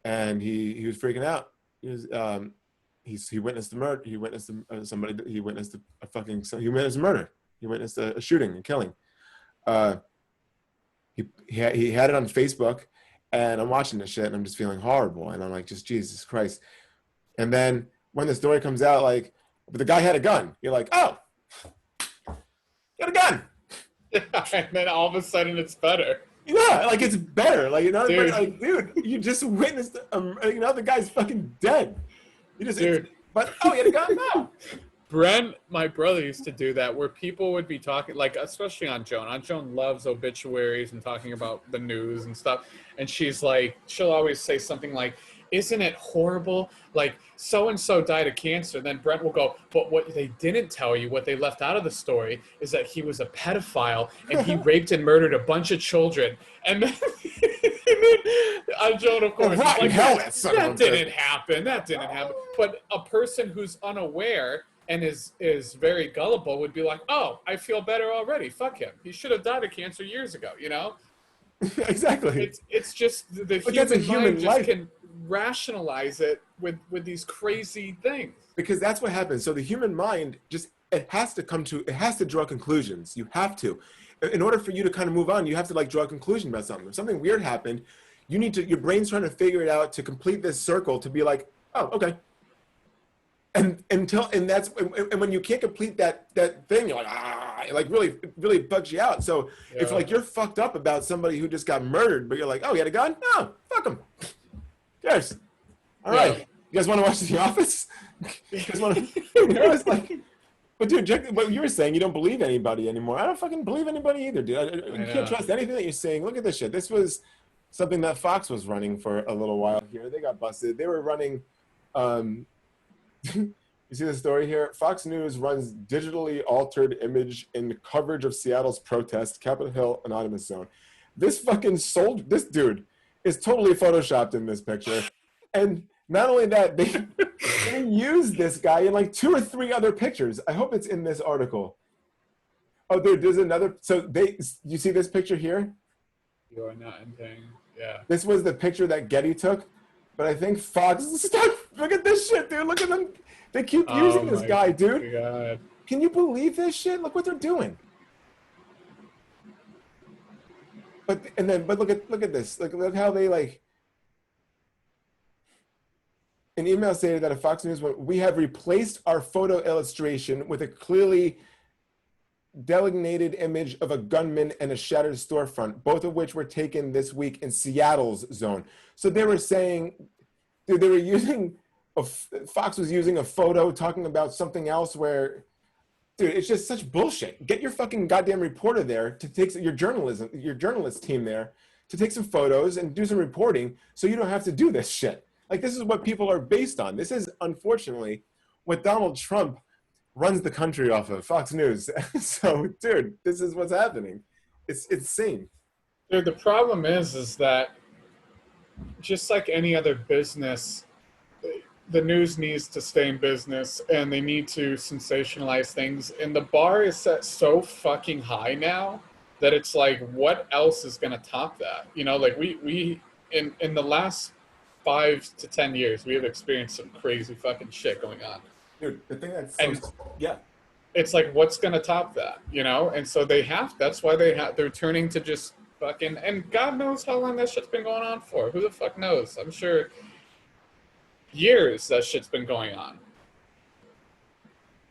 and he was freaking out. He witnessed the murder. He witnessed somebody. He witnessed he witnessed murder. He witnessed a shooting and killing. He had it on Facebook, and I'm watching this shit, and I'm just feeling horrible, and I'm like, just Jesus Christ. And then when the story comes out, like, but the guy had a gun. You're like, oh, he had a gun. And then all of a sudden it's better. Yeah, like it's better. Like, you know, Dude. but like, dude, you just witnessed, the guy's fucking dead. You just, Dude. But oh, he had a gun. No. Brent, my brother, used to do that where people would be talking, like, especially on Joan. Joan loves obituaries and talking about the news and stuff. And she's like, she'll always say something like, isn't it horrible? Like, so-and-so died of cancer. Then Brent will go, but what they didn't tell you, what they left out of the story, is that he was a pedophile and he raped and murdered a bunch of children. And then, Joan, of course, Well, like, hell, that didn't happen. That didn't happen. But a person who's unaware and is very gullible would be like, oh, I feel better already. Fuck him. He should have died of cancer years ago, you know? Exactly. It's just the human mind just can rationalize it with these crazy things. Because that's what happens. So the human mind it has to draw conclusions. You have to. In order for you to kind of move on, you have to like draw a conclusion about something. If something weird happened, your brain's trying to figure it out to complete this circle to be like, oh, okay. And when you can't complete that thing, you're like, it like really bugs you out. So if like you're fucked up about somebody who just got murdered, but you're like, oh, he had a gun? No, fuck him. Yes. All right. You guys want to watch The Office? You guys want to? It's like, but dude, what you were saying, you don't believe anybody anymore. I don't fucking believe anybody either, dude. You can't trust anything that you're saying. Look at this shit. This was something that Fox was running for a little while here. They got busted. They were running. You see the story here? Fox News runs digitally altered image in coverage of Seattle's protest, Capitol Hill anonymous zone. This dude is totally photoshopped in this picture. And not only that, they used this guy in like 2 or 3 other pictures. I hope it's in this article. Oh, dude, there's another. So you see this picture here? You are not entering. Yeah. This was the picture that Getty took. But I think Fox, look at this shit, dude. Look at them. They keep using this guy, dude. God. Can you believe this shit? Look what they're doing. But look at this. Look how they like. An email stated that a Fox News we have replaced our photo illustration with a clearly delineated image of a gunman and a shattered storefront, both of which were taken this week in Seattle's zone. So they were saying, dude, they were using, Fox was using a photo talking about something else where, dude, it's just such bullshit. Get your fucking goddamn reporter there to take your journalist team there to take some photos and do some reporting so you don't have to do this shit. Like, this is what people are based on. This is, unfortunately, what Donald Trump runs the country off of, Fox News. So, dude, this is what's happening. It's insane. Dude, the problem is that just like any other business, the news needs to stay in business and they need to sensationalize things. And the bar is set so fucking high now that it's like, what else is going to top that? You know, like we in the last 5 to 10 years, we have experienced some crazy fucking shit going on. Dude, the thing that's it's like, what's going to top that, you know? And so that's why they're turning to just fucking, and God knows how long that shit's been going on for. Who the fuck knows? I'm sure years that shit's been going on.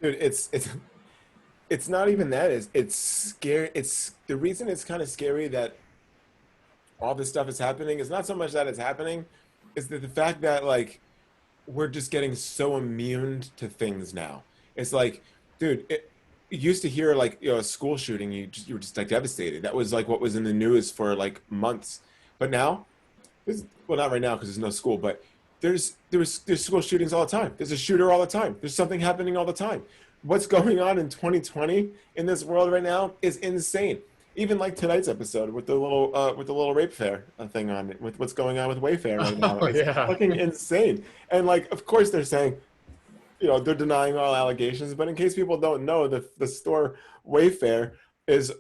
Dude, it's not even that. It's scary. It's the reason it's kind of scary that all this stuff is happening is not so much that it's happening, is that the fact that like we're just getting so immune to things now. It's like, dude, you used to hear like a school shooting, you were just like devastated. That was like what was in the news for like months. But now, well, not right now because there's no school, but there's school shootings all the time. There's a shooter all the time. There's something happening all the time. What's going on in 2020 in this world right now is insane. Even like tonight's episode with the little rape fair thing on it, with what's going on with Wayfair right now, Oh it's yeah. fucking insane. And like, of course, they're saying, they're denying all allegations. But in case people don't know, the store Wayfair is,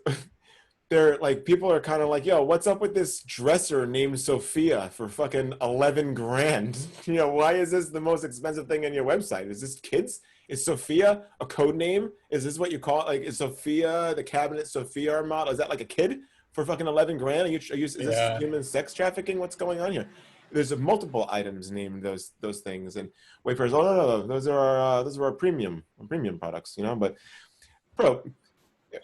they're like, people are kind of like, yo, what's up with this dresser named Sophia for fucking 11 grand? Why is this the most expensive thing on your website? Is this kids? Is Sophia a code name? Is this what you call it? Like, is Sophia the cabinet Sophia model? Is that like a kid for fucking 11 grand? Is this Yeah. human sex trafficking? What's going on here? There's multiple items named those things, and Wayfair's, oh no, those are our premium products, But bro,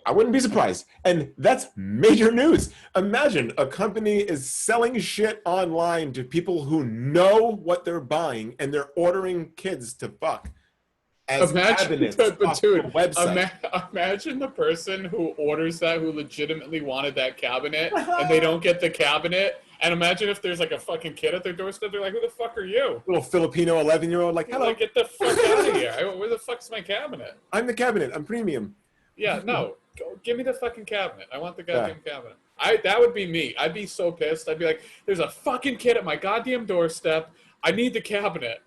I wouldn't be surprised. And that's major news. Imagine a company is selling shit online to people who know what they're buying, and they're ordering kids to fuck as cabinets but off dude, the website. imagine the person who orders that, who legitimately wanted that cabinet, and they don't get the cabinet. And imagine if there's like a fucking kid at their doorstep. They're like, "Who the fuck are you?" Little Filipino 11-year-old, like, hello. Like, get the fuck out of here! Where the fuck's my cabinet? I'm the cabinet. I'm premium. Yeah, no. Give me the fucking cabinet. I want the goddamn Yeah. cabinet. That would be me. I'd be so pissed. I'd be like, "There's a fucking kid at my goddamn doorstep. I need the cabinet."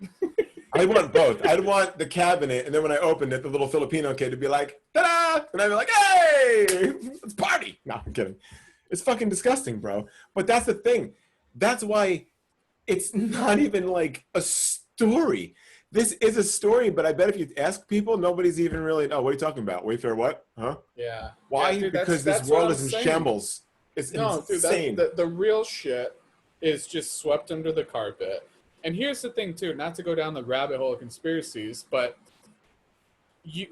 I want both. I'd want the cabinet, and then when I opened it, the little Filipino kid would be like, ta-da! And I'd be like, hey, let's party. No, I'm kidding. It's fucking disgusting, bro. But that's the thing. That's why it's not even like a story. This is a story, but I bet if you ask people, nobody's even really, oh, what are you talking about? Wayfair what? Huh? Yeah. Why? Yeah, dude, because that's this world what is I'm in saying. shambles. It's insane. Dude, the real shit is just swept under the carpet. And here's the thing, too, not to go down the rabbit hole of conspiracies, but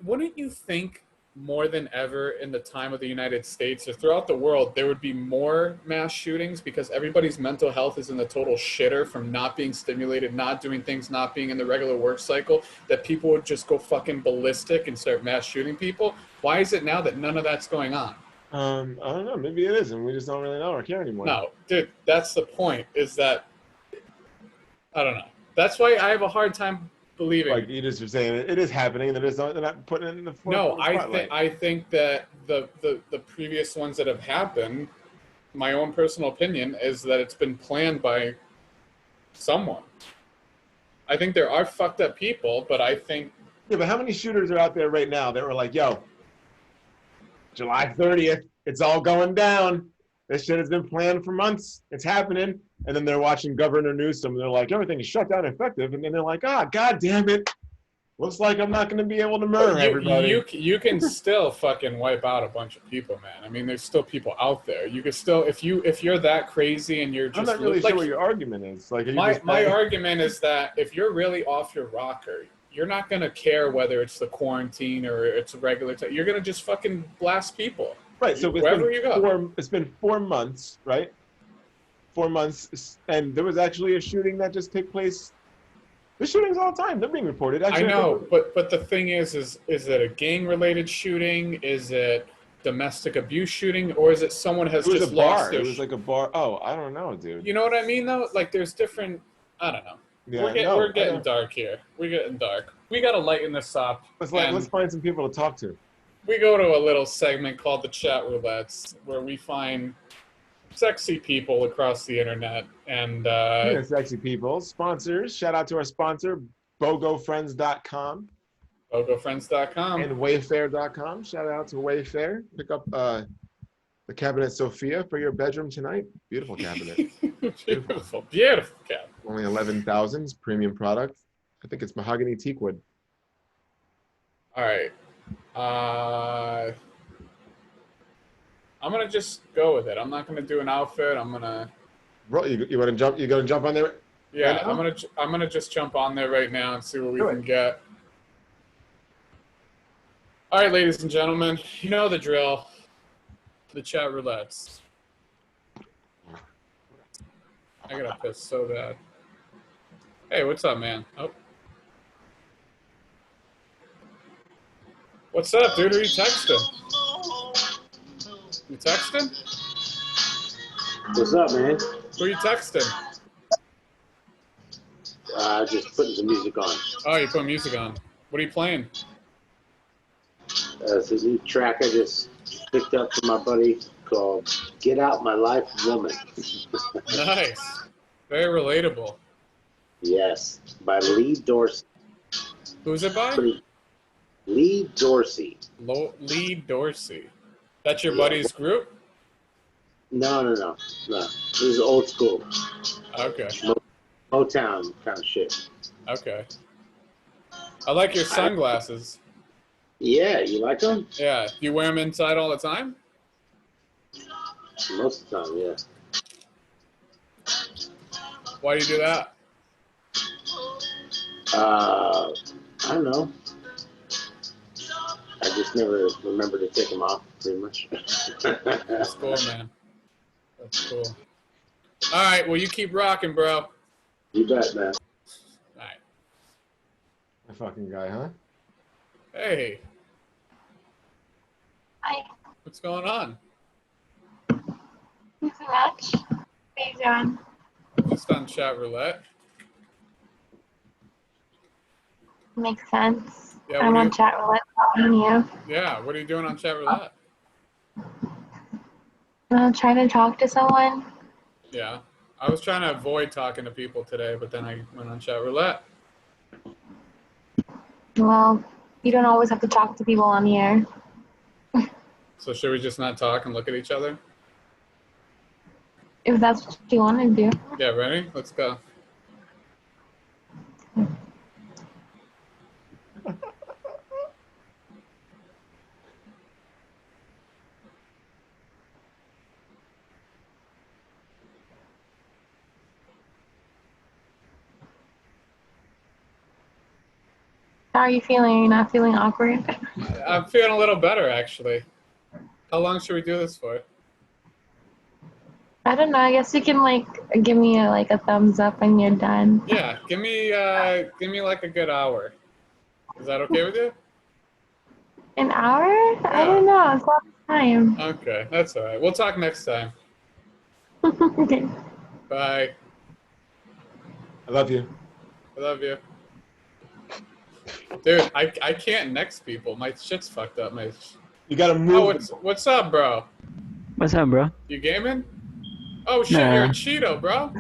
wouldn't you think more than ever in the time of the United States or throughout the world, there would be more mass shootings because everybody's mental health is in the total shitter from not being stimulated, not doing things, not being in the regular work cycle, that people would just go fucking ballistic and start mass shooting people? Why is it now that none of that's going on? I don't know. Maybe it is, and we just don't really know or care anymore. No, dude, that's the point, is that, I don't know. That's why I have a hard time believing. Like you just were saying, it is happening. They're not putting it in the No, spotlight. I think that the previous ones that have happened, my own personal opinion is that it's been planned by someone. I think there are fucked up people, but I think, Yeah, but how many shooters are out there right now that were like, yo, July 30th, it's all going down. This shit has been planned for months. It's happening. And then they're watching Governor Newsom, and they're like, everything is shut down effective. And then they're like, ah, God damn it. Looks like I'm not going to be able to murder everybody. you can still fucking wipe out a bunch of people, man. I mean, there's still people out there. You can still, if you're that crazy and you're just, I'm not really like, sure what your argument is. Like, my argument is that if you're really off your rocker, you're not going to care whether it's the quarantine or it's a regular time. You're going to just fucking blast people. Right. So wherever you go. It's been 4 months, right? 4 months. And there was actually a shooting that just took place. There's shootings all the time. They're being reported. Actually, I know, but the thing is it a gang-related shooting? Is it domestic abuse shooting? Or is it someone has just lost their... It was like a bar. Oh, I don't know, dude. You know what I mean, though? Like, there's different... I don't know. Yeah, we're getting dark here. We're getting dark. We got to lighten this up. Let's find some people to talk to. We go to a little segment called the Chat Roulettes, where we find sexy people across the internet. And sexy people. Sponsors. Shout out to our sponsor, BOGOFriends.com. BOGOFriends.com. And Wayfair.com. Shout out to Wayfair. Pick up the cabinet Sophia for your bedroom tonight. Beautiful cabinet. Beautiful cabinet. Only 11,000. Premium product. I think it's mahogany teak wood. All right. I'm gonna just go with it. I'm not gonna do an outfit. I'm gonna. Bro, you want to jump? You gonna jump on there? Yeah, Right now? I'm gonna just jump on there right now and see what we Do can it. get. All right, ladies and gentlemen, you know the drill. The chat roulettes. I gotta piss so bad. Hey, what's up, man? Oh. What's up, dude? Who you texting? You texting? What's up, man? Who you texting? Just putting some music on. Oh, you put music on. What are you playing? It's a new track I just picked up from my buddy called "Get Out My Life, Woman." Nice. Very relatable. Yes, by Lee Dorsey. Who's it by? Lee Dorsey. Lee Dorsey. That's your Yeah. buddy's group? No. This is old school Okay. Motown kind of shit. Okay. I like your sunglasses. Yeah, you like them? Yeah. Do you wear them inside all the time? Most of the time, yeah. Why do you do that? I don't know. I just never remember to take them off, pretty much. That's cool, man. That's cool. All right. Well, you keep rocking, bro. You bet, man. All right. A fucking guy, huh? Hey, Hi, what's going on? thanks so much. How you doing? Just on chat roulette. Makes sense. Yeah, I'm what on do chat roulette talking to you. Yeah. What are you doing on chat roulette? I'm trying to talk to someone. Yeah. I was trying to avoid talking to people today, but then I went on chat roulette. Well, you don't always have to talk to people on here. So should we just not talk and look at each other? If that's what you want to do. Yeah, ready? Let's go. How are you feeling? You're not feeling awkward? I'm feeling a little better, actually. How long should we do this for? I don't know. I guess you can like give me a thumbs up when you're done. Yeah, give me like a good hour. Is that okay with you? An hour? I don't know. It's a lot of time. Okay, that's all right. We'll talk next time. Okay. Bye. I love you. I love you. Dude, I can't next people. My shit's fucked up. You gotta move. Oh, what's up, bro? What's up, bro? You gaming? Oh shit, Nah. you're a Cheeto, bro.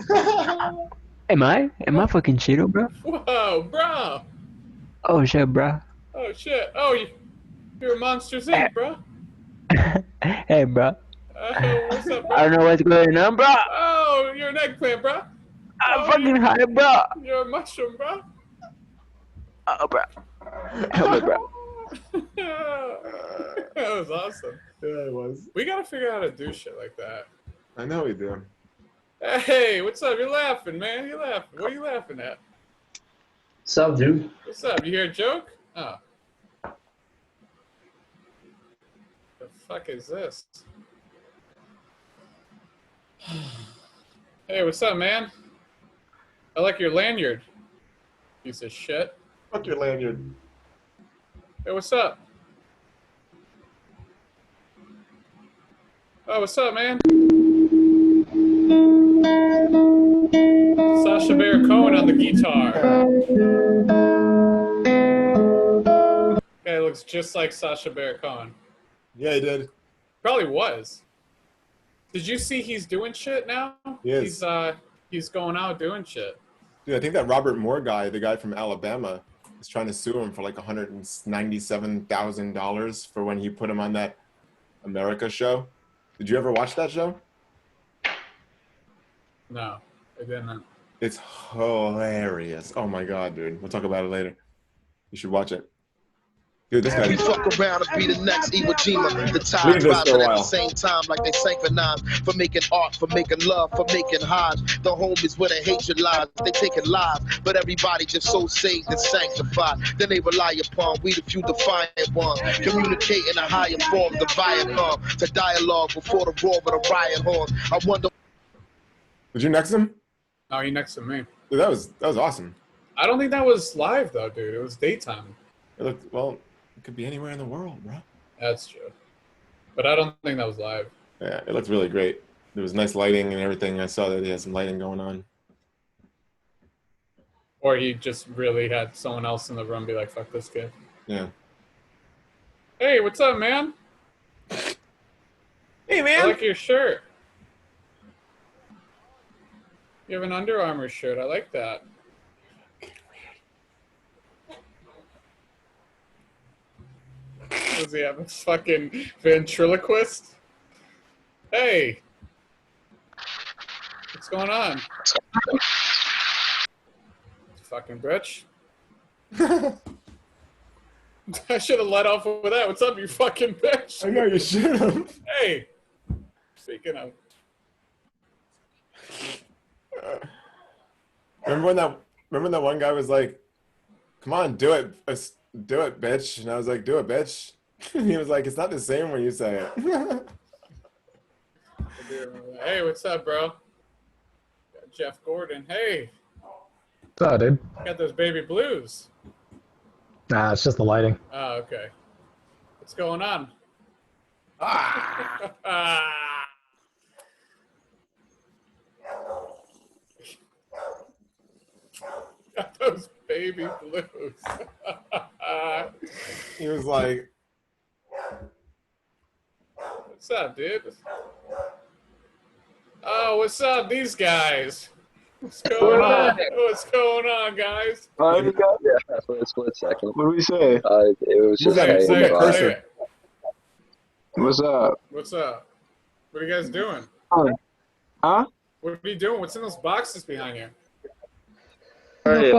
Am I? Am I fucking Cheeto, bro? Whoa, bro. Oh shit, bro. Oh shit. Oh, you're a Monsters Inc., bro. Hey, bro. What's up, bro? I don't know what's going on, bro. Oh, you're an eggplant, bro. I'm fucking high, bro. You're a mushroom, bro. Oh, bro. Help me, bro. That was awesome. Yeah, it was. We gotta figure out how to do shit like that. I know we do. Hey, what's up? You're laughing, man. You're laughing. What are you laughing at? What's up, dude? What's up? You hear a joke? Oh. The fuck is this? Hey, what's up, man? I like your lanyard. Piece of shit. Fuck your lanyard. Hey, what's up? Oh, what's up, man? Sacha Baron Cohen on the guitar. Guy looks just like Sacha Baron Cohen. Yeah, he did. Probably was. Did you see he's doing shit now? Yes. He's going out doing shit. Dude, I think that Robert Moore guy, the guy from Alabama, is trying to sue him for like $197,000 for when he put him on that America show. Did you ever watch that show? No, I didn't. It's hilarious. Oh my god, dude. We'll talk about it later. You should watch it. Dude, this We guy. fuck around and be the next Iwo Jima. The Leave tide this for a rising at the while. same time like they synchronize. For making art, for making love, for making highs. The homies where the hatred lies. They taking lives, but everybody just so saved and sanctified. Then they rely upon we the few defiant ones. Communicate in a higher form, the Viacom. To dialogue before the roar of the riot horn. I wonder. Did you next him? No, he next to me. Dude, that was awesome. I don't think that was live though, dude. It was daytime. It looked, well, it could be anywhere in the world, bro. That's true. But I don't think that was live. Yeah, it looked really great. There was nice lighting and everything. I saw that he had some lighting going on. Or he just really had someone else in the room be like, fuck this kid. Yeah. Hey, what's up, man? Hey, I man. like your shirt. You have an Under Armour shirt. I like that. Does he have a fucking ventriloquist? Hey. What's going on? Fucking bitch. I should have let off with that. What's up, you fucking bitch? I know you should have. Hey. Speaking of. Remember when that one guy was like, "Come on, do it, bitch," and I was like, "Do it, bitch." He was like, "It's not the same when you say it." Hey, what's up, bro? Got Jeff Gordon. Hey, What's up, dude? got those baby blues. Nah, it's just the lighting. Oh, okay. What's going on? Got those baby blues. He was like, What's up, dude? Oh, what's up, these guys? What's going on? What's going on, guys? Yeah, for a split second. What do we say? It was just that- saying, move that bye. cursor. What's up? What's up? What are you guys doing? Huh? What are you doing? What's in those boxes behind you? Hey,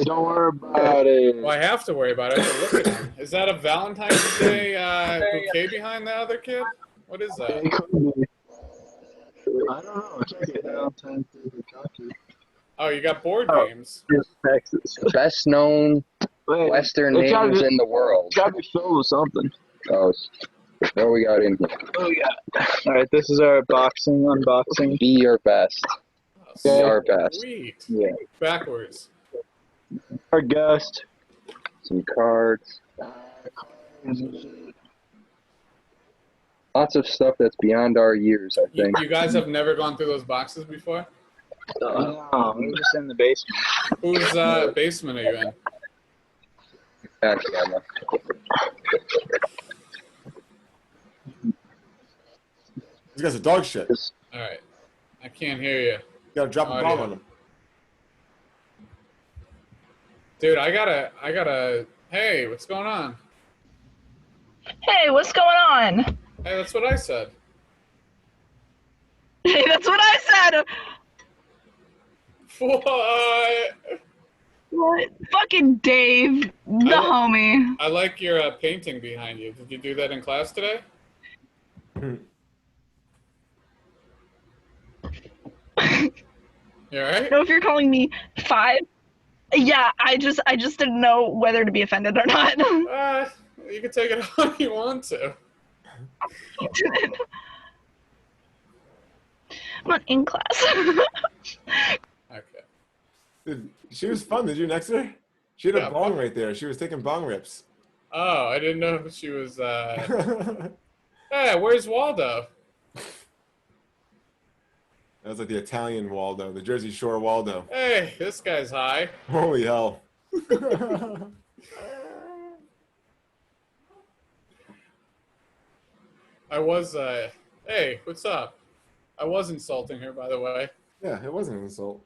don't worry about it. Well, I have to worry about it. I have to look at them. Is that a Valentine's Day bouquet behind the other kid? What is that? It could be. I don't know. Check it out. Oh, you got board Oh. games. Texas. Best known Wait, Western it's gotta names be- in the world. Gotta be filled with something. Oh, what we got in here? What do we got? All right, this is our unboxing. Be your best. Be Oh, our best. sweet. Yeah. Backwards. Our guest. Some cards. Lots of stuff that's beyond our years, I You, think. you guys have never gone through those boxes before? No, we're just in the basement. Whose basement are you in? Actually, I'm not. "These guys are dog shit. You All right. I can't hear you. gotta drop a Oh, bomb yeah. on them." Dude, I gotta, hey, what's going on? Hey, what's going on? Hey, that's what I said. Hey, that's what I said. What? What? Fucking Dave, the homie. I like your painting behind you. Did you do that in class today? You alright? I don't know if you're calling me 5. Yeah, I just didn't know whether to be offended or not. You can take it how you want to. I'm not in class. Okay. Dude, she was fun. Did you next her? She had a Yeah. bong right there. She was taking bong rips. Oh, I didn't know if she was, Hey, where's Waldo? That was like the Italian Waldo, the Jersey Shore Waldo. Hey, this guy's high. Holy hell. I was, hey, what's up? I was insulting her, by the way. Yeah, it wasn't an insult.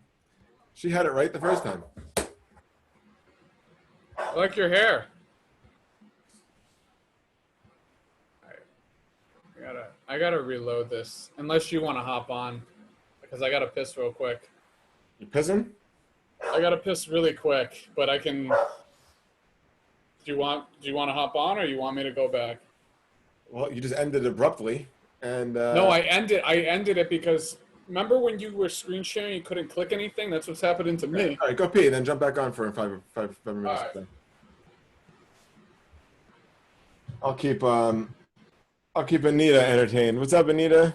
She had it right the first time. I like your hair. Alright. I gotta reload this. Unless you want to hop on. Because I gotta piss real quick. You pissing? I gotta piss really quick, but I can Do you want to hop on, or you want me to go back? Well, you just ended abruptly, and No, I ended it because remember when you were screen sharing, you couldn't click anything. That's what's happening to me. All right, go pee, then jump back on for five minutes. All right. I'll keep Anita entertained. What's up, Anita?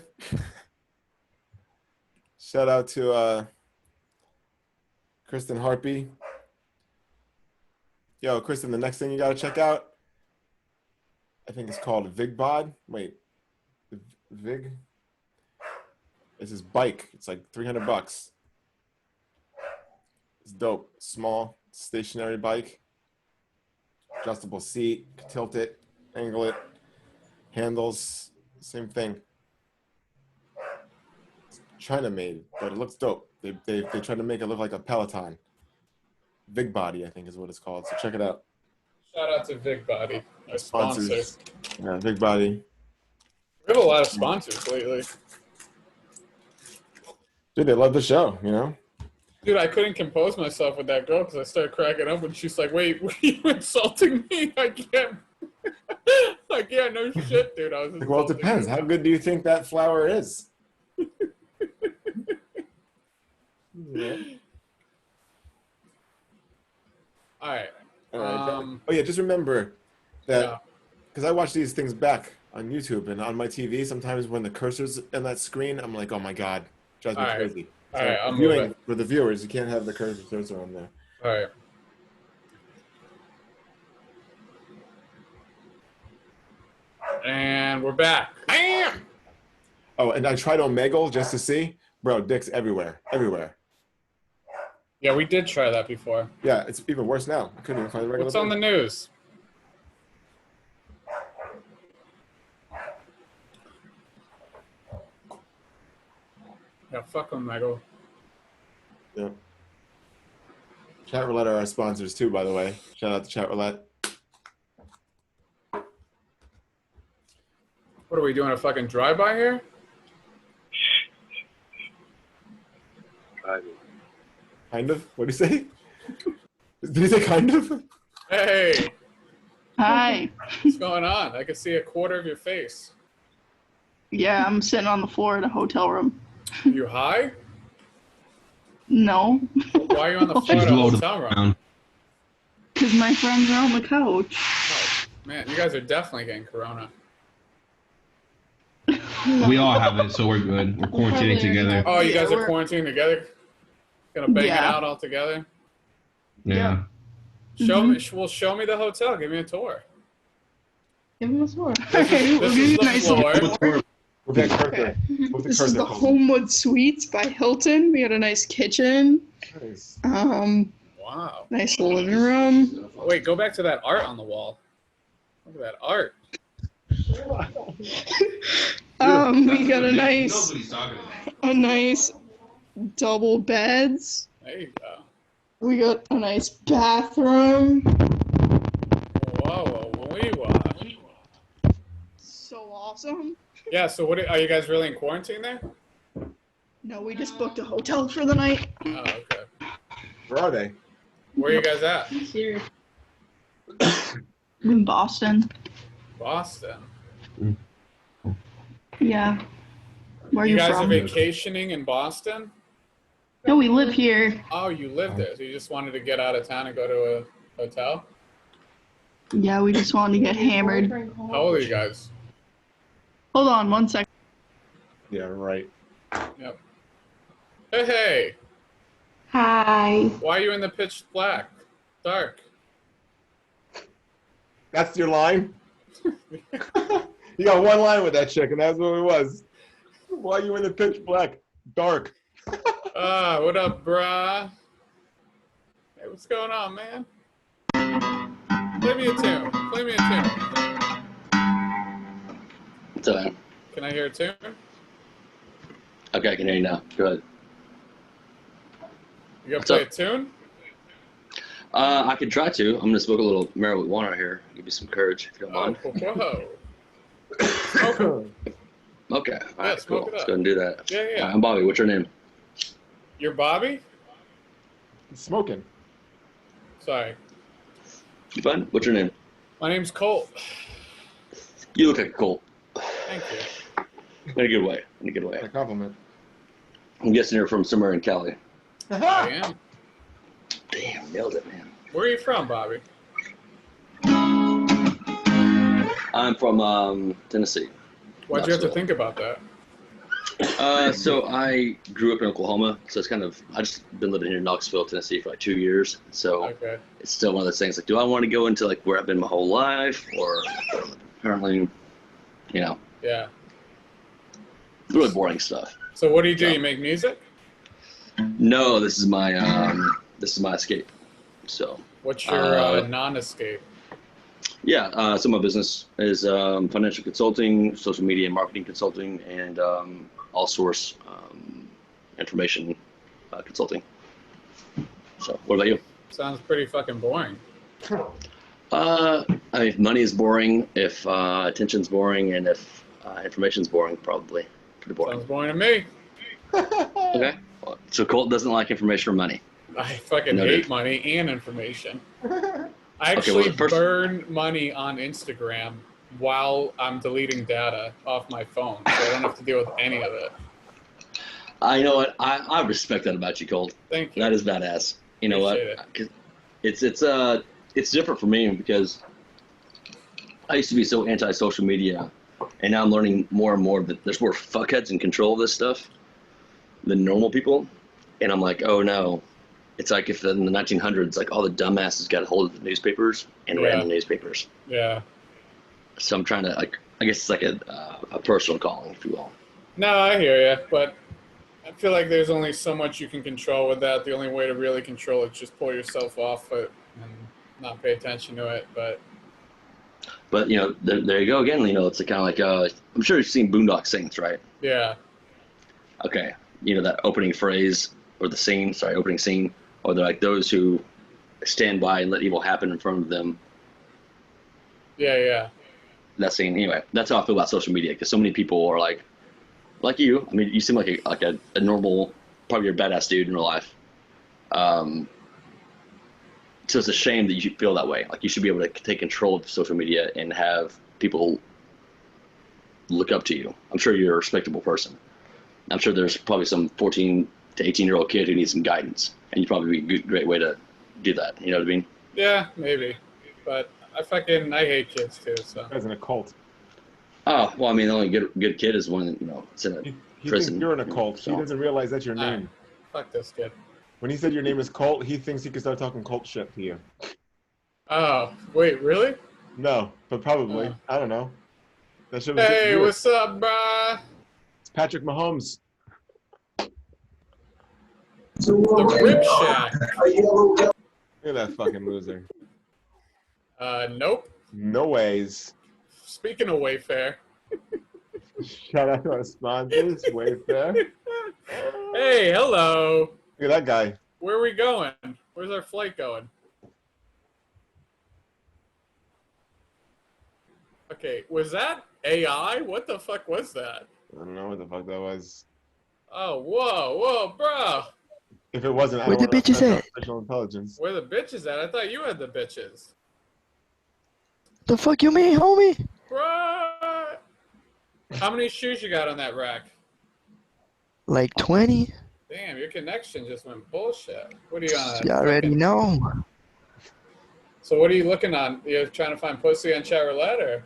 Shout out to Kristen Harpy. Yo, Kristen, the next thing you got to check out, I think it's called VigBod. Wait, Vig? It's this bike. It's like $300. It's dope. Small, stationary bike. Adjustable seat. Tilt it, angle it. Handles, same thing. It's China made, but it looks dope. They try to make it look like a Peloton. VigBody, I think is what it's called. So check it out. Shout out to VigBody, our sponsor. Sponsors. Yeah, VigBody. We have a lot of sponsors lately. Dude, they love the show, you know? Dude, I couldn't compose myself with that girl because I started cracking up when she's like, "Wait, were you insulting me?" I can't. Like, yeah, no shit, dude. I was Like, well, it depends. How good do you think that flour is? Yeah. All right. All right. Oh yeah, just remember that Yeah. because I watch these things back on YouTube and on my TV. Sometimes when the cursor's in that screen, I'm like, oh my god, drives me All right. crazy. All right, I'm viewing moving. for the viewers, you can't have the cursor on there. All right. And we're back. Bam! Oh, and I tried Omegle just to see, bro. Dicks everywhere, everywhere. Yeah, we did try that before. Yeah, it's even worse now. I couldn't even find the regular. What's on the news? Yeah, fuck them, Michael. Yeah. Chat Roulette are our sponsors too, by the way. Shout out to Chat Roulette. What are we doing? A fucking drive-by here? Kind of. What did he say? Did he say kind of? Hey, Hi. what's going on? I can see a quarter of your face. Yeah, I'm sitting on the floor in a hotel room. Are you high? No, Why are you on the floor of the hotel room? because my friends are on the couch. Oh, man, you guys are definitely getting corona. We all have it, so we're good. We're quarantining together. Oh, you Yeah, guys are we're- quarantining together? Gonna bang it Yeah. out all together? Yeah. Show me. Well, show me the hotel. Give me a tour. Give them a tour. This is We'll give you the a nice floor. little With that cursor. With the This is cursor. the Homewood Suites by Hilton. We got a nice kitchen. Nice. Wow. Nice living room. Wait, go back to that art on the wall. Look at that art. We got a nice double beds. There you go. We got a nice bathroom. Whoa, wee wah. So awesome. Yeah. So, what are you guys really in quarantine there? No, we just booked a hotel for the night. Oh, okay. Where are they? Where are you guys at? Here. In Boston. Boston. Yeah. Where are You you guys are from? vacationing in Boston? No, we live here. Oh, you live there, so you just wanted to get out of town and go to a hotel? Yeah, we just wanted to get hammered. How old are you guys? Hold on 1 second. Yeah, right. Yep. Hey, Hi. why are you in the pitch black? Dark. That's your line? You got one line with that chick, and that's what it was. Why are you in the pitch black? Dark. What up, brah? Hey, what's going on, man? Play me a tune. Play me a tune. What's up? Can I hear a tune? Okay, I can hear you now. Go ahead. You gonna What's play up? a tune? I can try to. I'm gonna smoke a little marijuana here. Give you some courage if you don't Oh, mind. whoa. Smoke it. Okay. All Yeah, right, smoke cool. it Let's up. go ahead and do that. Yeah, yeah. All right, I'm Bobby. What's your name? You're Bobby? He's smoking. Sorry. You fine? What's your name? My name's Colt. You look like a Colt. Thank you. In a good way. In a good way. A compliment. I'm guessing you're from somewhere in Cali. I am. Damn, nailed it, man. Where are you from, Bobby? I'm from Tennessee. Why'd you have to Knoxville. think about that? So I grew up in Oklahoma, so it's kind of, I just been living here in Knoxville, Tennessee for like 2 years. So Okay. it's still one of those things like, do I want to go into like where I've been my whole life, or apparently, you know, Yeah. really boring stuff. So what do you do? So- You make music? No, this is my escape. So What's your Uh, non-escape? yeah, so my business is financial consulting, social media and marketing consulting, and all source information consulting. So what about you? Sounds pretty fucking boring. I mean, if money is boring, if attention's boring, and if information's boring, probably pretty boring. Sounds boring to me. Okay. So Colt doesn't like information or money. I fucking Noted. hate money and information. I Okay, actually well, the first- burn money on Instagram while I'm deleting data off my phone, so I don't have to deal with any of it. I know what I respect that about you, Colt. Thank you. That is badass. You know what? Appreciate 'Cause it's different for me because I used to be so anti-social media, and now I'm learning more and more that there's more fuckheads in control of this stuff than normal people, and I'm like, oh no. It's like if in the 1900s, like all the dumbasses got a hold of the newspapers and ran Yeah. the newspapers. Yeah. So I'm trying to like, I guess it's like a personal calling, if you will. No, I hear you, but I feel like there's only so much you can control with that. The only way to really control it is just pull yourself off it and not pay attention to it. But you know, there you go again. You know, it's kind of like I'm sure you've seen Boondock Saints, right? yeah, Okay, you know that opening phrase or the scene, opening scene, or they're like those who stand by and let evil happen in front of them. yeah. That scene, anyway. That's how I feel about social media because so many people are like you. I mean, you seem like a normal, probably a badass dude in real life. So it's a shame that you should feel that way. Like you should be able to take control of social media and have people look up to you. I'm sure you're a respectable person. I'm sure there's probably some 14 to 18-year-old kid who needs some guidance, and you'd probably be a great way to do that. You know what I mean? Yeah, maybe. But I hate kids too, so. As in a cult. Oh, well, I mean, the only good kid is one that, you know, it's in a He prison. thinks you're in a cult. He So- doesn't realize that's your name. Fuck this kid. When he said your name is Colt, he thinks he can start talking cult shit to you. Oh, wait, really? No, but probably. I don't know. That shit was Hey, weird. what's up, bruh? It's Patrick Mahomes. The Rib Shack. Look at that fucking loser. Nope. No ways. Speaking of Wayfair. Shout out to our sponsors, Wayfair. Hey, hello. Look at that guy. Where are we going? Where's our flight going? Okay, was that AI? What the fuck was that? I don't know what the fuck that was. Oh, whoa, bro. If it wasn't, I Where don't the want to bitches at? artificial intelligence. Where the bitches at? I thought you had the bitches. The fuck you mean, homie? Bruh. How many shoes you got on that rack? Like 20? Damn, your connection just went bullshit. What are you on? You already know. So what are you looking on? You're trying to find pussy on chat roulette, or?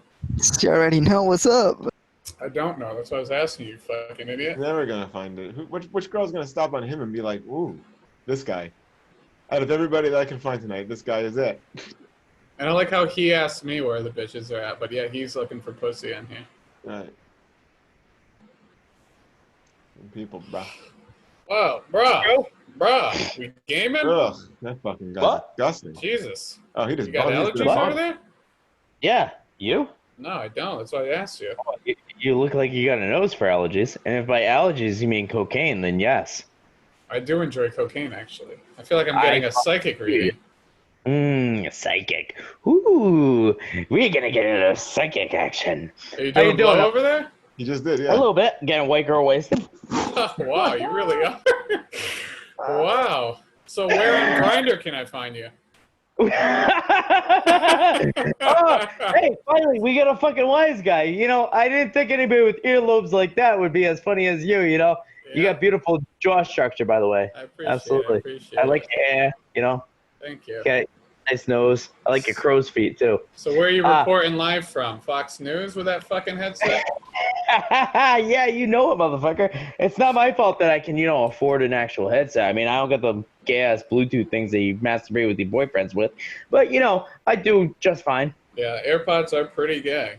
You already know what's up. I don't know. That's what I was asking you, fucking idiot. Never gonna find it. Which girl's gonna stop on him and be like, ooh, this guy? Out of everybody that I can find tonight, this guy is it. And I like how he asked me where the bitches are at, but yeah, he's looking for pussy in here. Right. People, bruh. Whoa, bruh, we gaming? Ugh, that fucking guy's disgusting. Jesus. Oh, he just You got buzzed allergies over there? Yeah, you? No, I don't. That's why I asked you. You look like you got a nose for allergies. And if by allergies you mean cocaine, then yes. I do enjoy cocaine, actually. I feel like I'm getting a psychic reading. Psychic. Ooh, we're gonna get into psychic action. Are you How doing blow over there? He just did, A yeah. little bit. Getting white girl wasted. Wow, you really are. Wow. So where on Grindr can I find you? Oh, hey, finally, we got a fucking wise guy. You know, I didn't think anybody with earlobes like that would be as funny as you, you know? You got beautiful jaw structure, by the way. I appreciate Absolutely. it. I appreciate I like it. your hair, you know? Thank you. Got nice nose. I like your crow's feet, too. So where are you reporting live from? Fox News with that fucking headset? Yeah, you know it, motherfucker. It's not my fault that I can, you know, afford an actual headset. I mean, I don't get the gay-ass Bluetooth things that you masturbate with your boyfriends with. But, you know, I do just fine. Yeah, AirPods are pretty gay.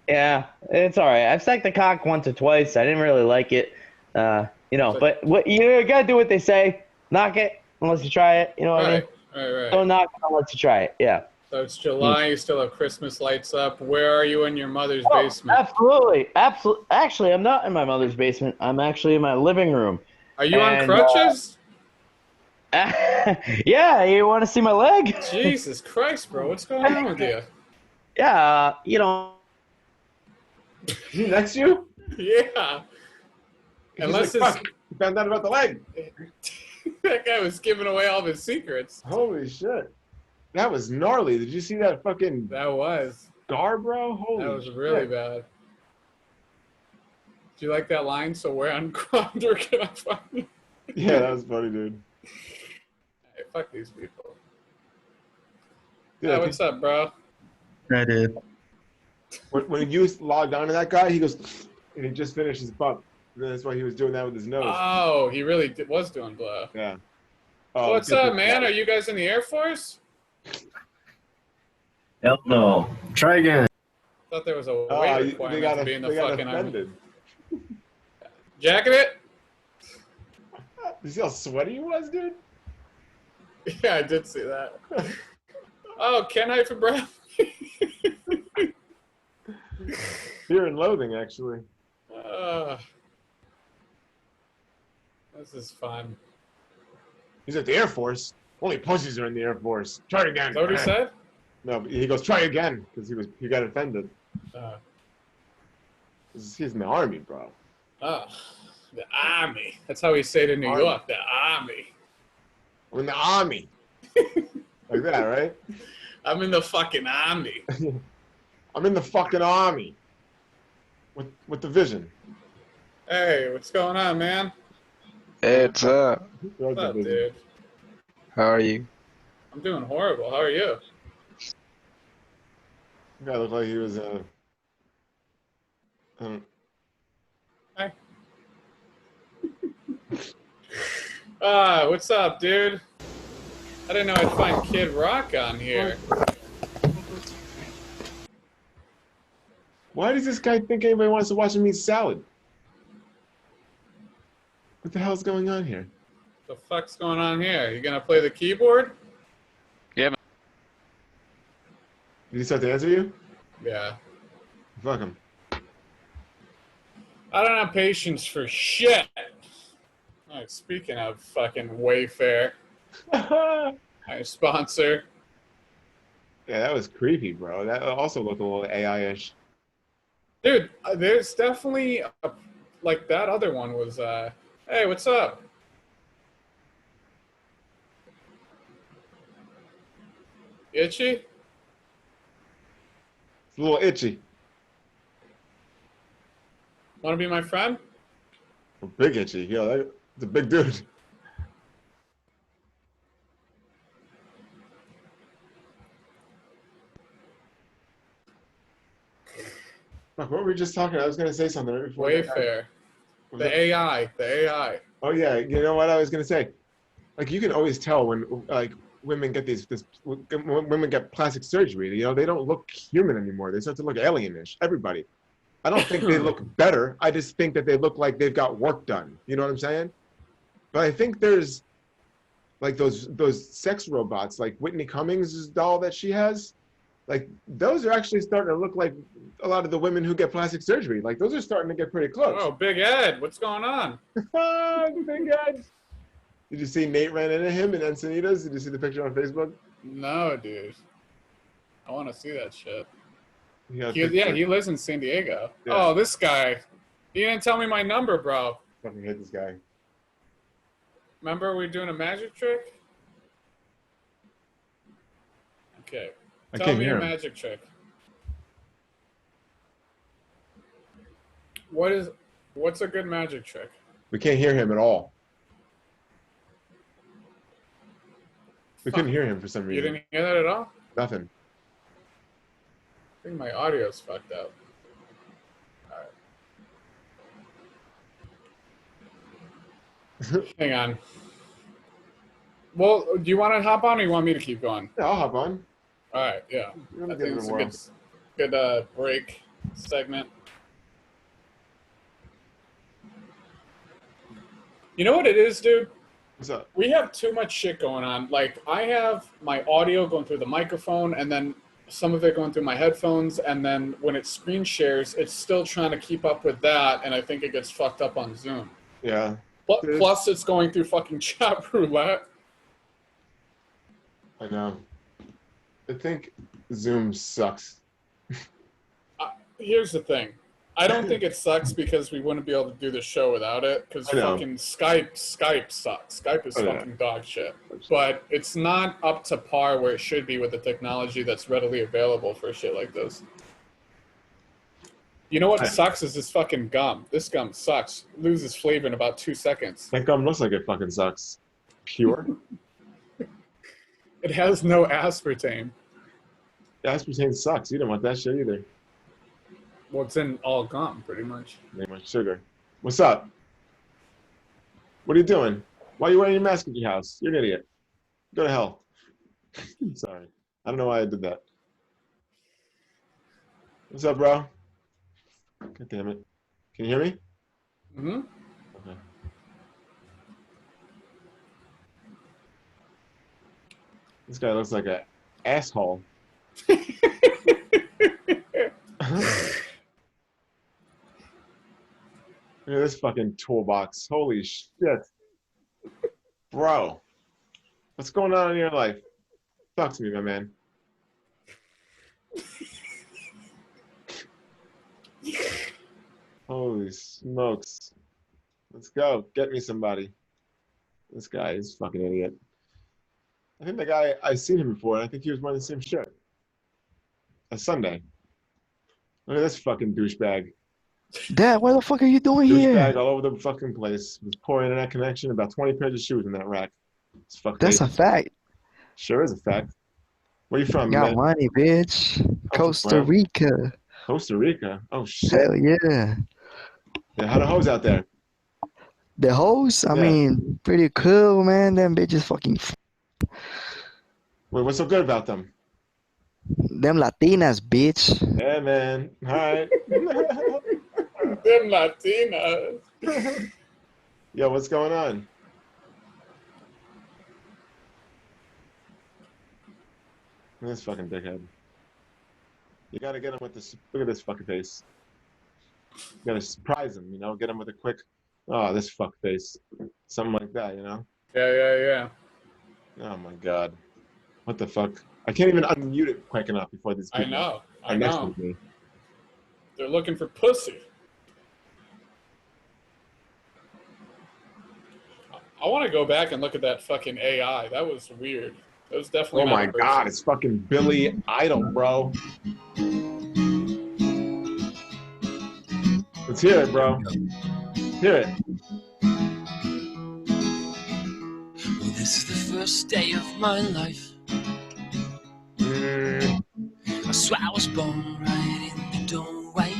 Yeah, it's all right. I've sucked the cock once or twice. I didn't really like it. You know, but what you gotta do what they say. Knock it unless you try it. You know what I mean? Right. Don't knock it unless you try it. Yeah. So it's July. You still have Christmas lights up. Where are you in your mother's Oh, basement? absolutely. Actually, I'm not in my mother's basement. I'm actually in my living room. Are you on crutches? Yeah, you want to see my leg? Jesus Christ, bro. What's going on with you? Yeah, you know. Is he next to you? Yeah. Unless like, fuck, you found out about the leg. That guy was giving away all of his secrets. Holy shit. That was gnarly. Did you see that fucking scar, bro? Holy That was really bad. Do you like that line? So where on Grindr can I find you? Yeah, that was funny, dude. Hey, fuck these people. Dude, Yeah, what's up, bro? I did. When you logged on to that guy, he goes, and he just finished his bump. That's why he was doing that with his nose. Oh, he really was doing blow. Yeah. What's up, man? Are you guys in the Air Force? Hell no. Try again. I thought there was a weight requirement to be in the fucking offended. army. Jacket it? You see how sweaty he was, dude? Yeah, I did see that. Oh, Ken Brown. Fear and loathing, actually. This is fun. He's at the Air Force. Only pussies are in the Air Force. Try again. Is that what he said? No, but he goes, try again, because he got offended. He's in the Army, bro. Oh, the Army. That's how we say it in New York, the Army. I'm in the Army. Like that, right? I'm in the fucking Army. I'm in the fucking Army. With the vision. Hey, what's going on, man? Hey, what's up? What's up, dude? How are you? I'm doing horrible. How are you? Guy looked like he was Hi. What's up, dude? I didn't know I'd find Kid Rock on here. Why does this guy think anybody wants to watch him eat salad? What the hell's going on here? The fuck's going on here? You gonna play the keyboard? Yeah, man. Did he start to answer you? Yeah. Fuck him. I don't have patience for shit. Alright, speaking of fucking Wayfair, my sponsor. Yeah, that was creepy, bro. That also looked a little AI-ish. Dude, there's definitely, like that other one was, hey, what's up? Itchy? It's a little itchy. Want to be my friend? A big itchy. Yeah, that's a big dude. Fuck, what were we just talking about? I was going to say something right before. Wayfair. The AI. Oh, yeah. You know what I was going to say? Like, you can always tell when, like, women get women get plastic surgery. You know, they don't look human anymore. They start to look alienish. Everybody. I don't think they look better. I just think that they look like they've got work done. You know what I'm saying? But I think there's, like, those sex robots, like Whitney Cummings' doll that she has. Like, those are actually starting to look like a lot of the women who get plastic surgery. Like, those are starting to get pretty close. Oh, Big Ed, what's going on? Big Ed. Did you see Nate ran into him in Encinitas? Did you see the picture on Facebook? No, dude. I want to see that shit. Yeah, he lives in San Diego. Yeah. Oh, this guy. He didn't tell me my number, bro. Fucking hate this guy. Remember we were doing a magic trick? Okay. I Tell can't me hear a him. magic trick. What's a good magic trick? We can't hear him at all. We couldn't hear him for some You reason. didn't hear that at all? Nothing. I think my audio's fucked up. Alright. Hang on. Well, do you want to hop on or you want me to keep going? Yeah, I'll hop on. Alright, yeah. We're gonna I give think it it's a a whirl. good break segment. You know what it is, dude? What's up? We have too much shit going on. Like, I have my audio going through the microphone, and then some of it going through my headphones, and then when it screen shares, it's still trying to keep up with that, and I think it gets fucked up on Zoom. Yeah. Plus, it's going through fucking chat roulette. I know. I think Zoom sucks. Here's the thing. I don't think it sucks because we wouldn't be able to do the show without it, because I know. fucking Skype sucks. Skype is Oh, yeah. fucking dog shit. But it's not up to par where it should be with the technology that's readily available for shit like this. You know what sucks is this fucking gum. This gum sucks. Loses flavor in about 2 seconds. That gum looks like it fucking sucks. Pure? It has no aspartame. Aspartame sucks. You don't want that shit either. Well, it's in all gum, pretty much. Ain't much sugar. What's up? What are you doing? Why are you wearing your mask at your house? You're an idiot. Go to hell. Sorry. I don't know why I did that. What's up, bro? God damn it. Can you hear me? Mm-hmm. Okay. This guy looks like an asshole. Look at this fucking toolbox. Holy shit. Bro. What's going on in your life? Talk to me, my man. Holy smokes. Let's go. Get me somebody. This guy is fucking idiot. I think the guy, I've seen him before, and I think he was wearing the same shirt. A Sunday. Look at this fucking douchebag. Dad, what the fuck are you doing here? Douchebag all over the fucking place. With poor internet connection, about 20 pairs of shoes in that rack. It's fucking That's a fact. Sure is a fact. Where you from, Got man? money, bitch. Costa where? Rica. Costa Rica? Oh, shit. Hell yeah. Yeah, how the hoes out there? The hoes, I Yeah. mean, pretty cool, man. Them bitches fucking. Wait, what's so good about them? Them Latinas, bitch. Yeah, man. All right. Them Latinas. Yo, what's going on? This fucking dickhead. You gotta get him with this. Look at this fucking face. You gotta surprise him, you know? Get him with a quick, oh, this fuck face. Something like that, you know? Yeah. Oh my god. What the fuck? I can't even unmute it quick enough before these people I are next know. to me. They're looking for pussy. I want to go back and look at that fucking AI. That was weird. That was definitely Oh not my a person. god, it's fucking Billy Idol, bro. Let's hear it, bro. Hear it. This is the first day of my life. I swear I was born right in the doorway.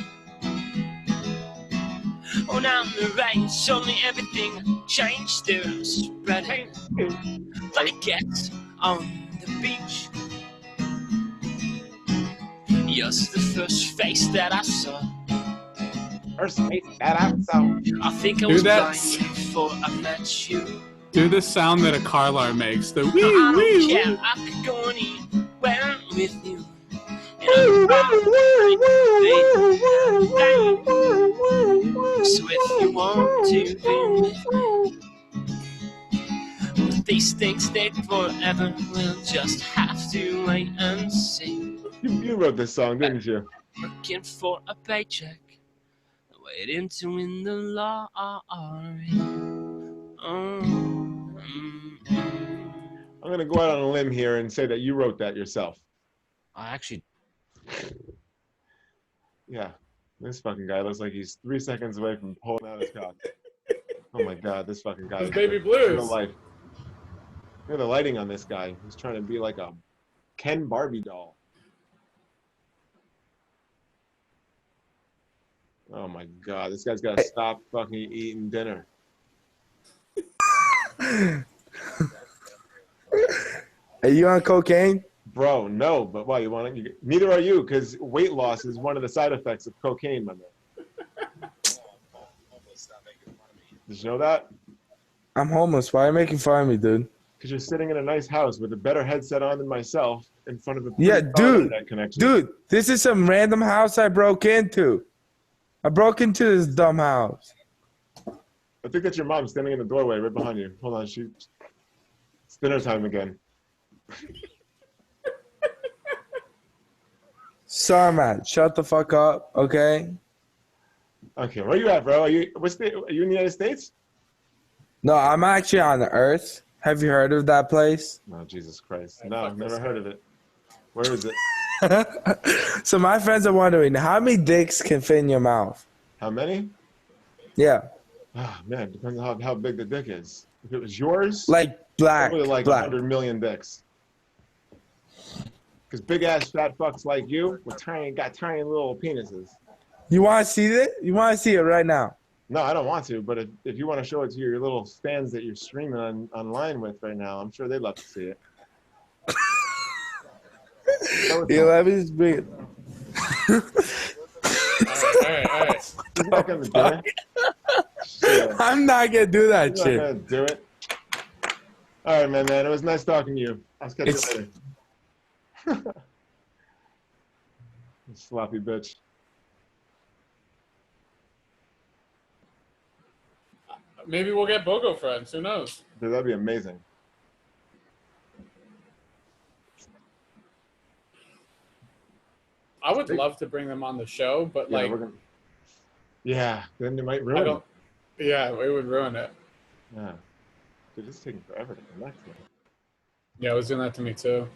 Oh, now I'm the rain, suddenly everything changed. There I'm spreading like cats on the beach. You're the first face that I saw. First face that I saw. I think I Do was that. blind before I met you. Do the sound that a car alarm makes. The I wee don't wee care, wee. I could go anywhere with you. So if you want to be with me, these things take forever. We'll just have to wait and see. You wrote this song, didn't you? Working for a paycheck, waiting to win the lottery. I'm gonna go out on a limb here and say that you wrote that yourself. I actually. Yeah, this fucking guy looks like he's 3 seconds away from pulling out his cock. Oh my god, this fucking guy. It's Baby Look at the Blues. light. Look at the lighting on this guy. He's trying to be like a Ken Barbie doll. Oh my god, this guy's gotta stop fucking eating dinner. Are you on cocaine? Bro, no, but why you want it? Neither are you, because weight loss is one of the side effects of cocaine, my man. Did you know that? I'm homeless. Why are you making fun of me, dude? Because you're sitting in a nice house with a better headset on than myself in front of a Yeah, dude. internet connection. Dude, this is some random house I broke into. I broke into this dumb house. I think that's your mom standing in the doorway right behind you. Hold on, it's dinner time again. Sorry, man. Shut the fuck up, okay? Okay, where you at, bro? Are you in the United States? No, I'm actually on the Earth. Have you heard of that place? Oh, Jesus Christ. No, I've never heard of it. Where is it? So my friends are wondering, how many dicks can fit in your mouth? How many? Yeah. Oh, man, depends on how big the dick is. If it was yours, like black, probably like black. 100 million dicks. Because big-ass fat fucks like you got tiny little penises. You want to see it? You want to see it right now? No, I don't want to, but if you want to show it to your little fans that you're streaming online with right now, I'm sure they'd love to see it. You let me speak. All right. He's not gonna do it. Shit. I'm not gonna do that He's shit. not gonna do it. All right, man. It was nice talking to you. I'll catch you later. Sloppy bitch. Maybe we'll get BOGO friends. Who knows? Dude, that'd be amazing. I would love to bring them on the show, but Yeah, like, then they might I ruin it. don't. Yeah, it would ruin it. Yeah. Dude, it's taking forever to connect. Man. Yeah, it was doing that to me too.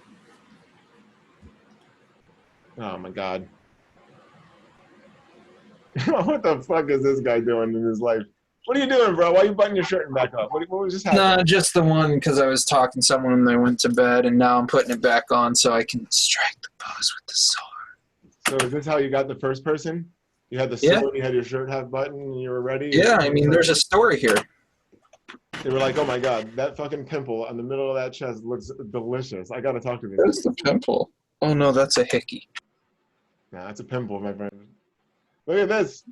Oh my god. What the fuck is this guy doing in his life? What are you doing, bro? Why are you buttoning your shirt back up? What was just happening? No, just the one because I was talking to someone when they went to bed, and now I'm putting it back on so I can strike the pose with the sword. So is this how you got the first person? You had the Yeah. sword, you had your shirt half buttoned, and you were ready? Yeah, I mean, there's a story here. They were like, oh my god, that fucking pimple on the middle of that chest looks delicious. I gotta talk to this. That's the pimple. Oh no, that's a hickey. Nah, that's a pimple, my friend. Look at this.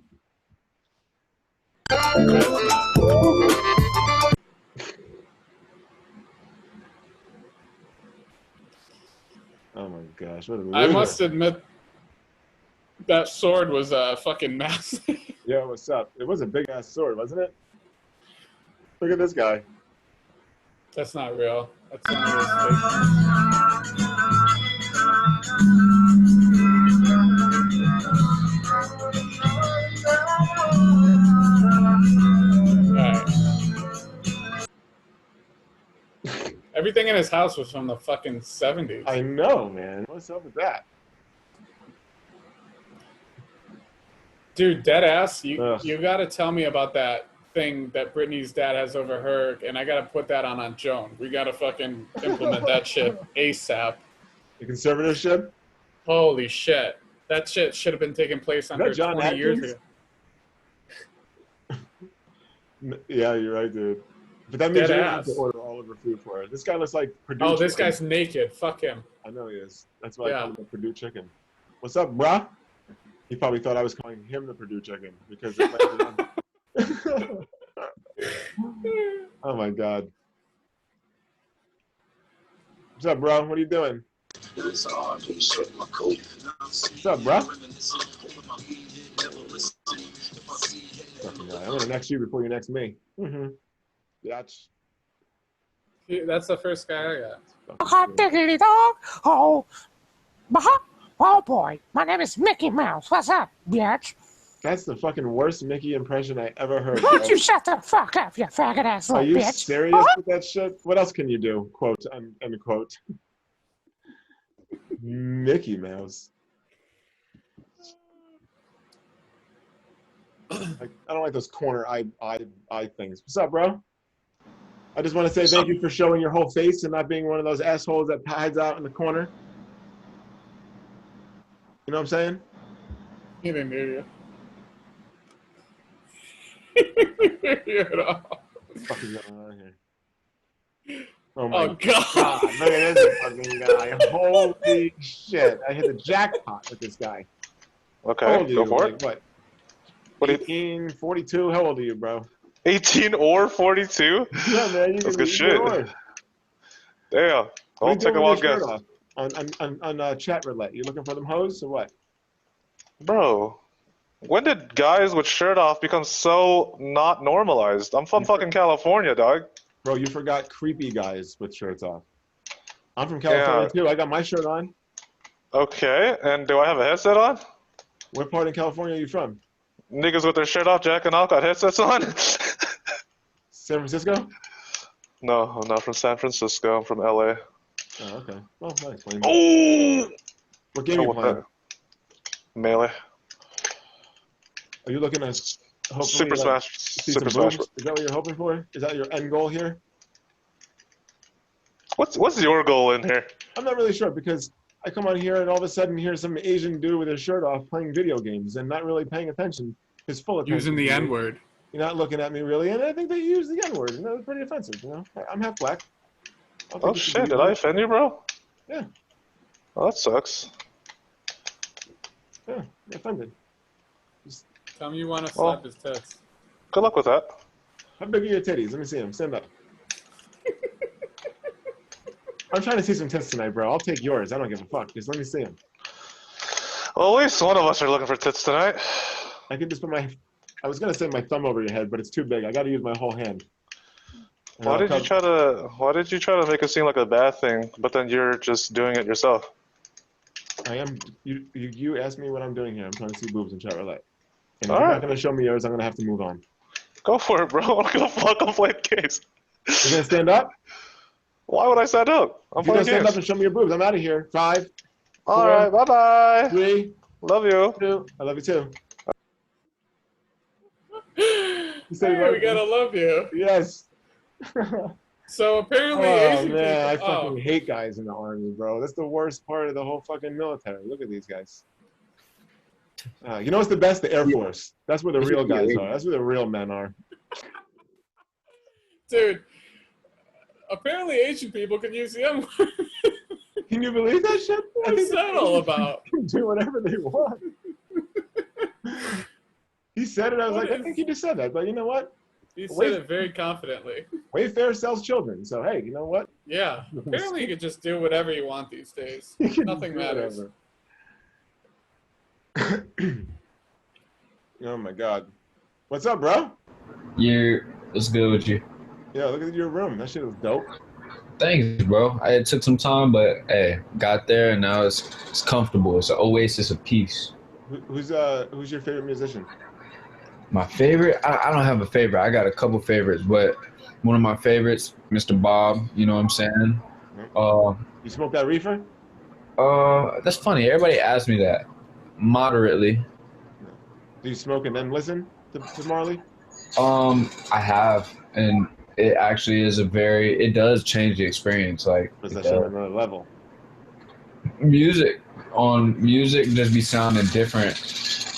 Oh my gosh, what a I loser. must admit, that sword was fucking massive. Yo, what's up? It was a big ass sword, wasn't it? Look at this guy. That's not real. That's not real. Everything in his house was from the fucking 70s. I know, man. What's up with that? Dude, dead ass, you Ugh. gotta tell me about that thing that Brittany's dad has over her, and I gotta put that on Joan. We gotta fucking implement that shit ASAP. The conservatorship? Holy shit. That shit should have been taking place under John 20 years Atkins? ago. Yeah, you're right, dude. But that means Dead you have to ass. order all of her food for her. This guy looks like Purdue Oh, this Chicken. guy's naked. Fuck him. I know he is. That's why I Yeah. call him the Purdue Chicken. What's up, bruh? He probably thought I was calling him the Purdue Chicken because it landed on- Oh my god. What's up, bro? What are you doing? What's up, bro? Fucking guy. I'm gonna next you before you next me. Mm-hmm. That's That's the first guy I got. Hot diggity dog. Oh, oh boy. My name is Mickey Mouse. What's up, bitch? That's the fucking worst Mickey impression I ever heard. Why don't bro. you shut the fuck up, you faggot ass Are little you bitch? serious with that shit? What else can you do? Quote, unquote. Mickey Mouse. I don't like those corner eye things. What's up, bro? I just want to say thank you for showing your whole face and not being one of those assholes that hides out in the corner. You know what I'm saying? He didn't hear you. At all. What the fuck is going on here? Oh Oh, my God. Look at this fucking guy. Holy shit. I hit the jackpot with this guy. Okay, How old are go you? for Like, it. what? What do you- 18, 42? How old are you, bro? 18 or 42? Yeah, man. You That's can good shit. Damn. I'll take a wild guess. On chat roulette. You looking for them hoes or what? Bro, when did guys with shirt off become so not normalized? I'm from fucking California, dog. Bro, you forgot creepy guys with shirts off. I'm from California too. I got my shirt on. Okay, and do I have a headset on? What part of California are you from? Niggas with their shirt off, jacking off, got headsets on? San Francisco? No, I'm not from San Francisco. I'm from LA. Oh, okay. Well, that explains it. Oh! What game are you playing? Melee. Are you looking at hopefully Super Smash. see Super some boobs? Smash. Is that what you're hoping for? Is that your end goal here? What's your goal in here? I'm not really sure because I come on here and all of a sudden here's some Asian dude with his shirt off playing video games and not really paying attention. His full attention. Using the N-word. You're not looking at me really, and I think they use the N-word, and that was pretty offensive, you know? I'm half black. Oh shit, did I offend you, bro? Yeah. Oh, that sucks. Yeah, you're offended. Tell me you want to slap his tits. Good luck with that. How big are your titties? Let me see them. Stand up. I'm trying to see some tits tonight, bro. I'll take yours. I don't give a fuck. Just let me see them. Well, at least one of us are looking for tits tonight. I can just put my... I was going to say my thumb over your head, but it's too big. I got to use my whole hand. And Why I'll did you cover- try to make it seem like a bad thing, but then you're just doing it yourself? I am... You asked me what I'm doing here. I'm trying to see boobs and chat roulette. And if All you're right. not going to show me yours, I'm going to have to move on. Go for it, bro. Go fuck, I'm playing games. You going to stand up? Why would I stand up? I'm If you're going playing to stand games. up and show me your boobs, I'm out of here. 5, All 4, right, bye-bye. 3, Love you. 2. I love you too. You said Hey, you love we gotta me? love you. Yes. So apparently Oh Asian man, I people... fucking hate guys in the army, bro. That's the worst part of the whole fucking military. Look at these guys. You know what's the best? The Air Force. That's where the real guys are. That's where the real men are. Dude, apparently Asian people can use the N-word. Can you believe that shit? What's that all about? Do whatever they want. He said it. I was like, I think he just said that. But you know what? He said it very confidently. Wayfair sells children. So hey, you know what? Yeah, apparently you can just do whatever you want these days. You can Nothing do matters. whatever. Oh my god. What's up, bro? Yeah, what's good with you? Yeah, look at your room. That shit was dope. Thanks, bro. It took some time, but hey, got there and now it's comfortable. It's an oasis of peace. Who's your favorite musician? My favorite? I don't have a favorite. I got a couple favorites, but one of my favorites, Mr. Bob. You know what I'm saying? You smoke that reefer? That's funny. Everybody asks me that. Moderately. Do you smoke and then listen to Marley? I have, and it actually is it does change the experience. Like, Puts that shit on another level. music just be sounding different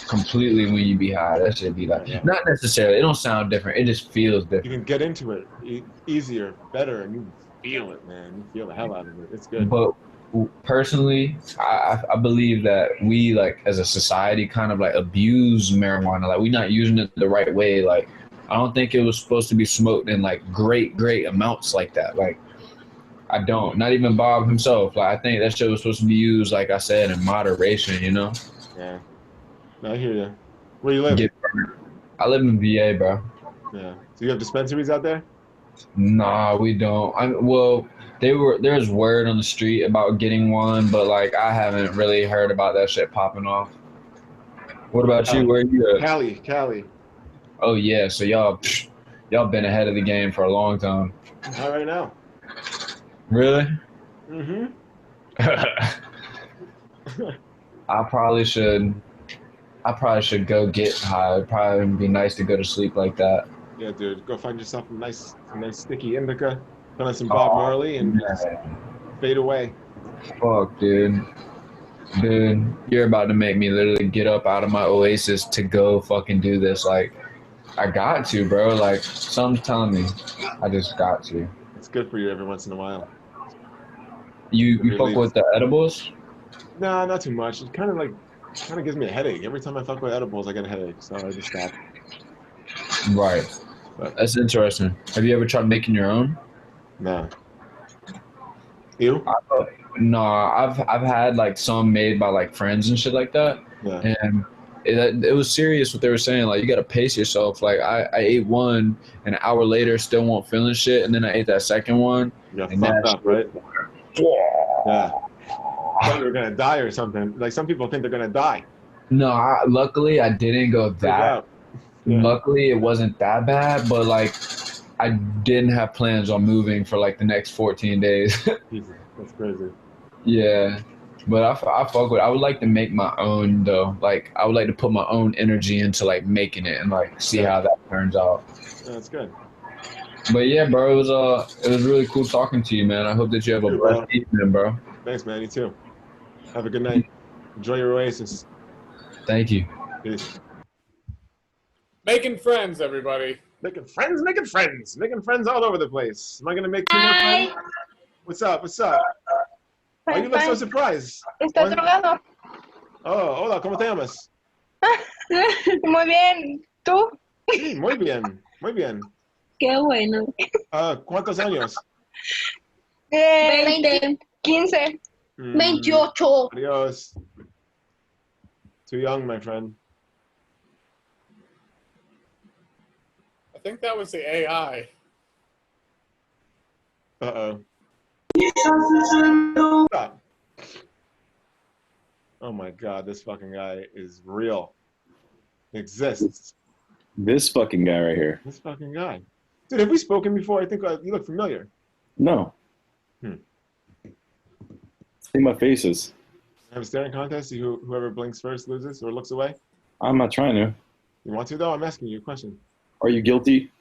completely when you be high. That should be like, not necessarily, it don't sound different, it just feels different. You can get into it easier, better, and you feel it, man. You feel the hell out of it. It's good. But personally, I believe that we, like, as a society, kind of like abuse marijuana. Like, we're not using it the right way. Like, I don't think it was supposed to be smoked in like great amounts like that. Like, I don't. Not even Bob himself. Like, I think that shit was supposed to be used, like I said, in moderation. You know? Yeah. No, I hear you. Where you live? I live in VA, bro. Yeah. So you have dispensaries out there? Nah, we don't. Well, there's word on the street about getting one, but like I haven't really heard about that shit popping off. What about you? Where you at? Cali. Oh yeah, so y'all been ahead of the game for a long time. Not right now. Really? Mm-hmm. I probably should go get high. It'd probably be nice to go to sleep like that. Yeah, dude. Go find yourself a nice sticky indica, put on some Bob Marley, and just fade away. Fuck, dude. Dude, you're about to make me literally get up out of my oasis to go fucking do this. Like, I got to, bro. Like, something's telling me I just got to. It's good for you every once in a while. You fuck with the edibles? Nah, not too much. It kind of gives me a headache. Every time I fuck with edibles, I get a headache, so I just stop. Right. That's interesting. Have you ever tried making your own? No. You? No, I've had like some made by like friends and shit like that. Yeah. And it was serious what they were saying. Like, you got to pace yourself. Like, I ate one, and an hour later still won't feeling shit, and then I ate that second one. You got fucked up, right? Yeah. I thought you were gonna die or something. Like, some people think they're gonna die. No, luckily I didn't go that. Yeah. Luckily it wasn't that bad, but like I didn't have plans on moving for like the next 14 days. Jesus, that's crazy. Yeah, but I fuck with. I would like to make my own though. Like, I would like to put my own energy into like making it and like see how that turns out. Yeah, that's good. But yeah, bro, it was really cool talking to you, man. I hope that you have a blessed evening, bro. Thanks, man. You too. Have a good night. Enjoy your oasis. Thank you. Peace. Making friends, everybody. Making friends all over the place. Am I gonna make two more friends? What's up? Why you look so surprised? ¿Estás drogado? Oh, hola, ¿cómo te llamas? Muy bien. ¿Tú? Sí, muy bien. Qué bueno. ¿Cuántos años? 20. 15. 28. Adios. Too young, my friend. I think that was the AI. Uh-oh. Stop. Oh my god, this fucking guy is real. Exists. This fucking guy right here. This fucking guy. Dude, have we spoken before? I think you look familiar. No. See my faces. Have a staring contest? See whoever blinks first loses or looks away? I'm not trying to. You want to, though? I'm asking you a question. Are you guilty?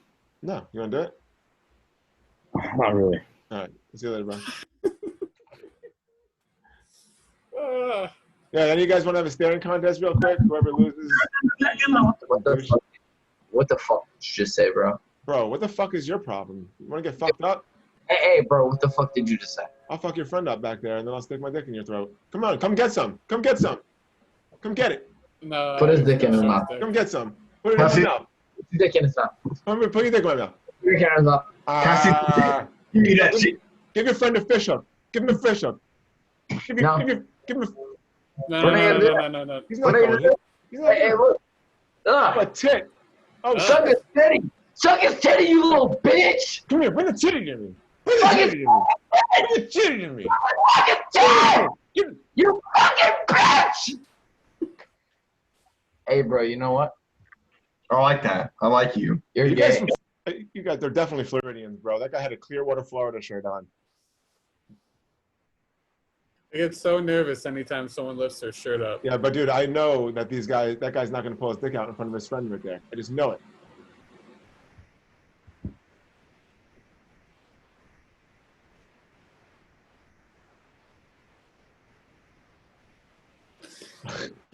No. You want to do it? Not really. All right. See you later, bro. Yeah, any of you guys want to have a staring contest real quick? Whoever loses. What the fuck did you just say, bro? Bro, what the fuck is your problem? You want to get fucked up? Hey, bro, what the fuck did you just say? I'll fuck your friend up back there, and then I'll stick my dick in your throat. Come on, come get some. Come get some. Come get it. No. Put his dick in his mouth. Come get some. Put it in his mouth. Put your dick in his mouth. Put your dick in my mouth. Put your hands up. Give me that shit. Give your friend a fish up. Give him a fish up. Give him a. No. He's not going. He's not Hey, look. a tit. Oh, Suck his titty. Suck his titty, you little bitch. Come here. Bring the titty to me. Bring the titty to me. Bring the titty to me. Fucking titty. You fucking bitch. Hey, bro, you know what? I like that. I like you. You're You gay. guys, they're definitely Floridians, bro. That guy had a Clearwater, Florida shirt on. I get so nervous anytime someone lifts their shirt up. Yeah, but dude, I know that that guy's not gonna pull his dick out in front of his friend right there. I just know it.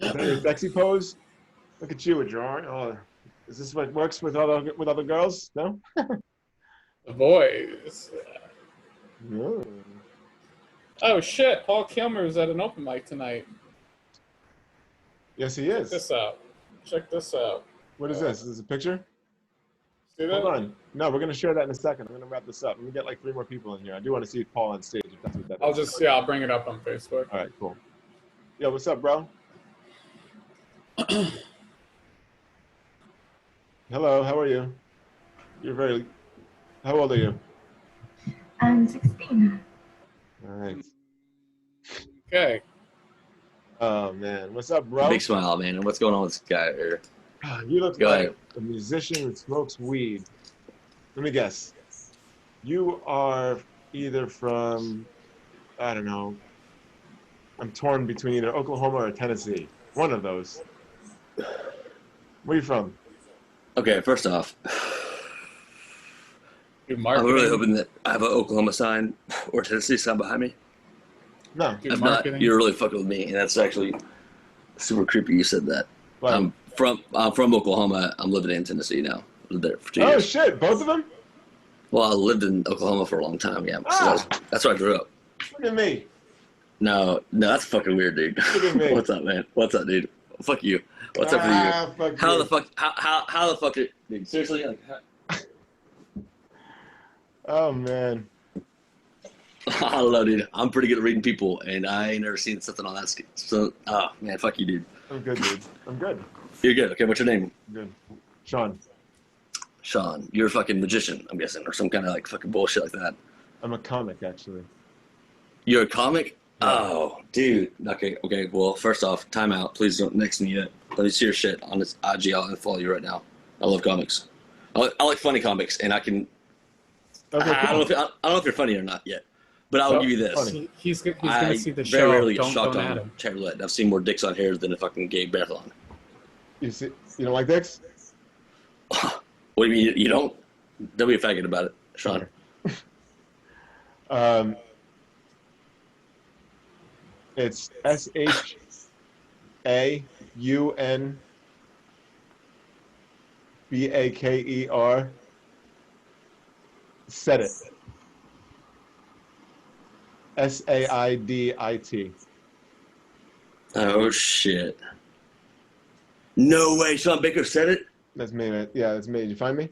Is that your sexy pose? Look at you, a drawing. Oh, is this what works with other girls? No. The boys. No. Oh shit! Paul Kilmer is at an open mic tonight. Yes, he is. Check this out. What is this? Is this a picture? See that? Hold on. No, we're gonna share that in a second. I'm gonna wrap this up. Let me get like 3 more people in here. I do want to see Paul on stage. If that's what that is. I'll bring it up on Facebook. All right, cool. Yo, what's up, bro? Hello, how are you? How old are you? I'm 16. All right. Okay. Oh man, what's up, bro? Big smile, man. And what's going on with this guy here? You look Go like ahead. a musician that smokes weed. Let me guess. You are either from, I don't know, I'm torn between either Oklahoma or Tennessee. One of those. Where you from? Okay, first off, I'm really hoping that I have an Oklahoma sign or Tennessee sign behind me. No. If not, you're really fucking with me, and that's actually super creepy. You said that. What? I'm from Oklahoma. I'm living in Tennessee now. I lived there for 2 years. Oh shit! Both of them? Well, I lived in Oklahoma for a long time. Yeah, so that's where I grew up. Look at me. No, that's fucking weird, dude. Look at me. What's up, man? What's up, dude? Fuck you. What's up with you? Fuck How you. the fuck? How the fuck? Dude, seriously? Like, Oh man. I don't know, dude. I'm pretty good at reading people, and I ain't never seen something on that scale. So, oh man, fuck you, dude. I'm good, dude. I'm good. You're good. Okay, what's your name? Good. Sean. Sean. You're a fucking magician, I'm guessing, or some kind of like fucking bullshit like that. I'm a comic, actually. You're a comic? Oh, dude. Okay. Well, first off, time out. Please don't next me yet. Let me see your shit on this IG. I'll unfollow you right now. I love comics. I like funny comics, and I can. Okay, I don't know if you're funny or not yet, but I'll give you this. Funny. He's gonna see the very show. rarely get Don't shocked at on him. chat roulette. I've seen more dicks on hairs than a fucking gay marathon. You don't like dicks? What do you mean you don't? Don't be a faggot about it, Sean. It's SHAUNBAKER. Said it. SAIDIT. Oh shit! No way, Sean Baker said it. That's me, man. Yeah, that's me. Did you find me?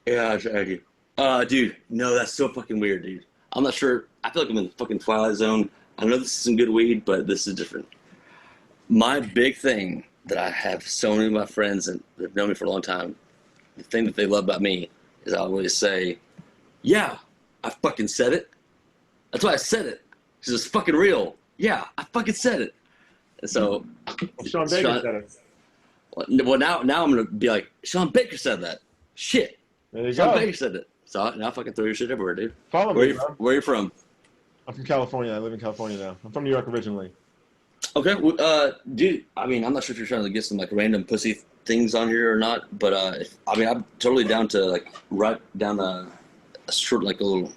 Yeah, I tried you. Dude, no, that's so fucking weird, dude. I'm not sure. I feel like I'm in the fucking Twilight Zone. I know this is some good weed, but this is different. My big thing that I have so many of my friends and they've known me for a long time, the thing that they love about me is I always say, yeah, I fucking said it. That's why I said it. Because it's fucking real. Yeah, I fucking said it. And so... Sean Baker said it. Well, now I'm going to be like, Sean Baker said that. Shit. There you Sean go. Baker said it. So now I fucking throw your shit everywhere, dude. Follow Where me, you, bro. where you from? I'm from California. I live in California now. I'm from New York originally. Okay, well, dude. I mean, I'm not sure if you're trying to get some like random pussy things on here or not, but I'm totally down to like write down a short like a little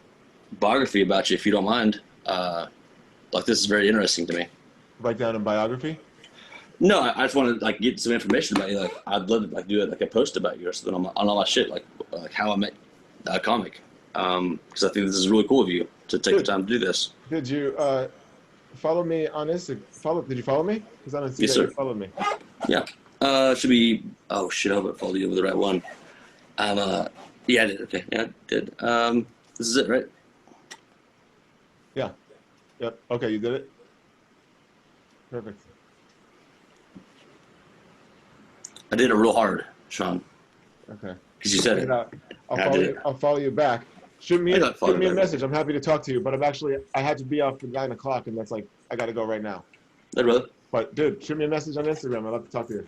biography about you if you don't mind. Like this is very interesting to me. Write down a biography. No, I just want to like get some information about you. Like I'd love to like do like a post about you or something on all my shit, like how I met a comic. Because I think this is really cool of you to take the time to do this. Did you follow me on Instagram? Did you follow me? Because I don't see Yes, that sir. you followed me. Yeah. Should be. Oh shit! I hope I followed you with the right one. Yeah, I did. Okay, yeah, I did. This is it, right? Yeah. Yep. Okay, you did it. Perfect. I did it real hard, Sean. Okay. Because you said Check it. out. I did it. I'll follow you back. Shoot me I got followed a back. message. I'm happy to talk to you, but I had to be off at 9 o'clock, and that's like I got to go right now. Hey, brother. But dude, shoot me a message on Instagram. I'd love to talk to you.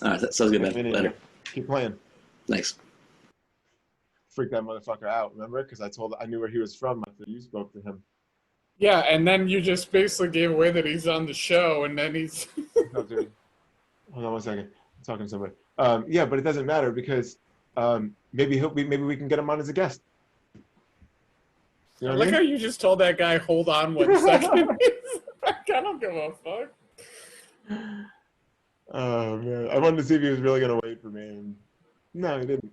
All right, that sounds good, man. Later. Keep playing. Thanks. Freak that motherfucker out. Remember? Because I knew where he was from after you spoke to him. Yeah, and then you just basically gave away that he's on the show, and then he's. No, dude. Hold on 1 second. I'm talking to somebody. Yeah, but it doesn't matter because maybe we can get him on as a guest. You know I what like I how mean? you just told that guy, hold on 1 second. I don't give a fuck. Oh man, I wanted to see if he was really gonna wait for me. And no, he didn't.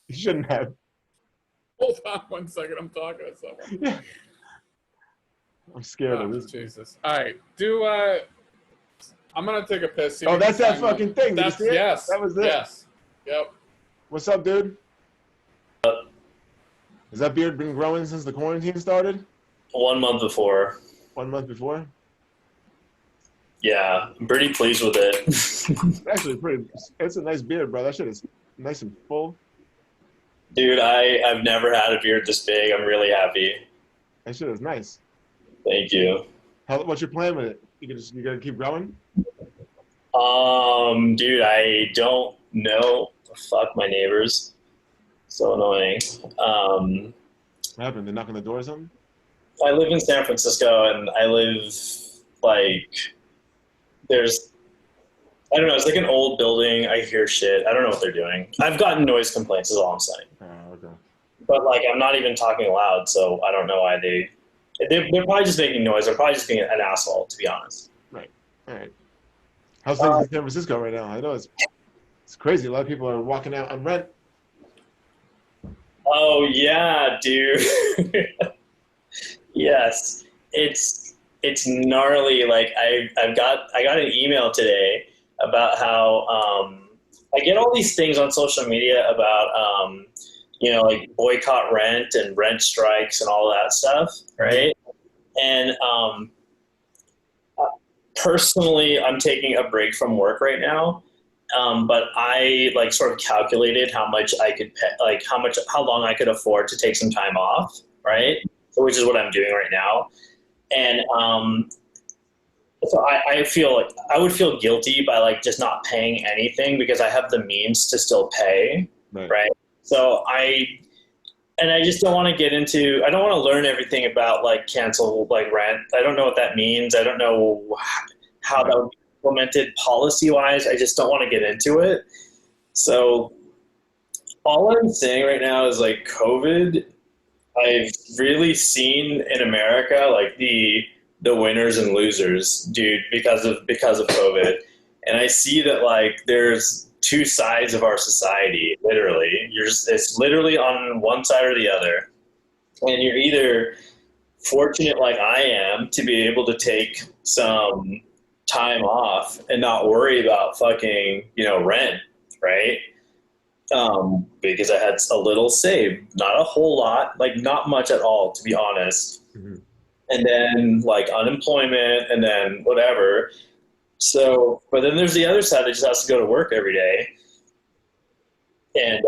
He shouldn't have. Hold on 1 second, I'm talking to someone. Yeah. I'm scared Oh, of this. Jesus. All right, I'm gonna take a piss. See Oh, if that's we that can find fucking one. thing. Did you That's, see it? yes. That was it. Yes. Yep. What's up, dude? Has that beard been growing since the quarantine started? 1 month before. 1 month before? Yeah, I'm pretty pleased with it. Actually, it's a nice beard, bro. That shit is nice and full. Dude, I've never had a beard this big. I'm really happy. That shit is nice. Thank you. What's your plan with it? You gonna keep growing? Dude, I don't know. Fuck my neighbors. So annoying. What happened? They knock on the door or something? I live in San Francisco, and I live like there's. I don't know. It's like an old building. I hear shit. I don't know what they're doing. I've gotten noise complaints. Is all I'm saying. Oh, okay. But like, I'm not even talking loud, so I don't know why they're probably just making noise. They're probably just being an asshole, to be honest. Right. All right. How's things in San Francisco right now? I know it's crazy. A lot of people are walking out on rent. Oh yeah, dude. Yes, it's gnarly. Like I got an email today about how I get all these things on social media about like boycott rent and rent strikes and all that stuff, right? And personally, I'm taking a break from work right now. But I like sort of calculated how much I could pay, like how long I could afford to take some time off, right? So, which is what I'm doing right now. And so I feel like I would feel guilty by like just not paying anything because I have the means to still pay, right? So I just don't want to get into, I don't want to learn everything about like cancel like rent. I don't know what that means. I don't know how that would be implemented policy-wise. I just don't want to get into it. So all I'm saying right now is like COVID, I've really seen in America like the winners and losers, dude, because of COVID. And I see that like there's two sides of our society, literally. It's literally on one side or the other. And you're either fortunate like I am to be able to take some time off and not worry about fucking, rent, right? Because I had a little saved, not a whole lot, like not much at all, to be honest. Mm-hmm. And then like unemployment and then whatever. So, but then there's the other side that just has to go to work every day. And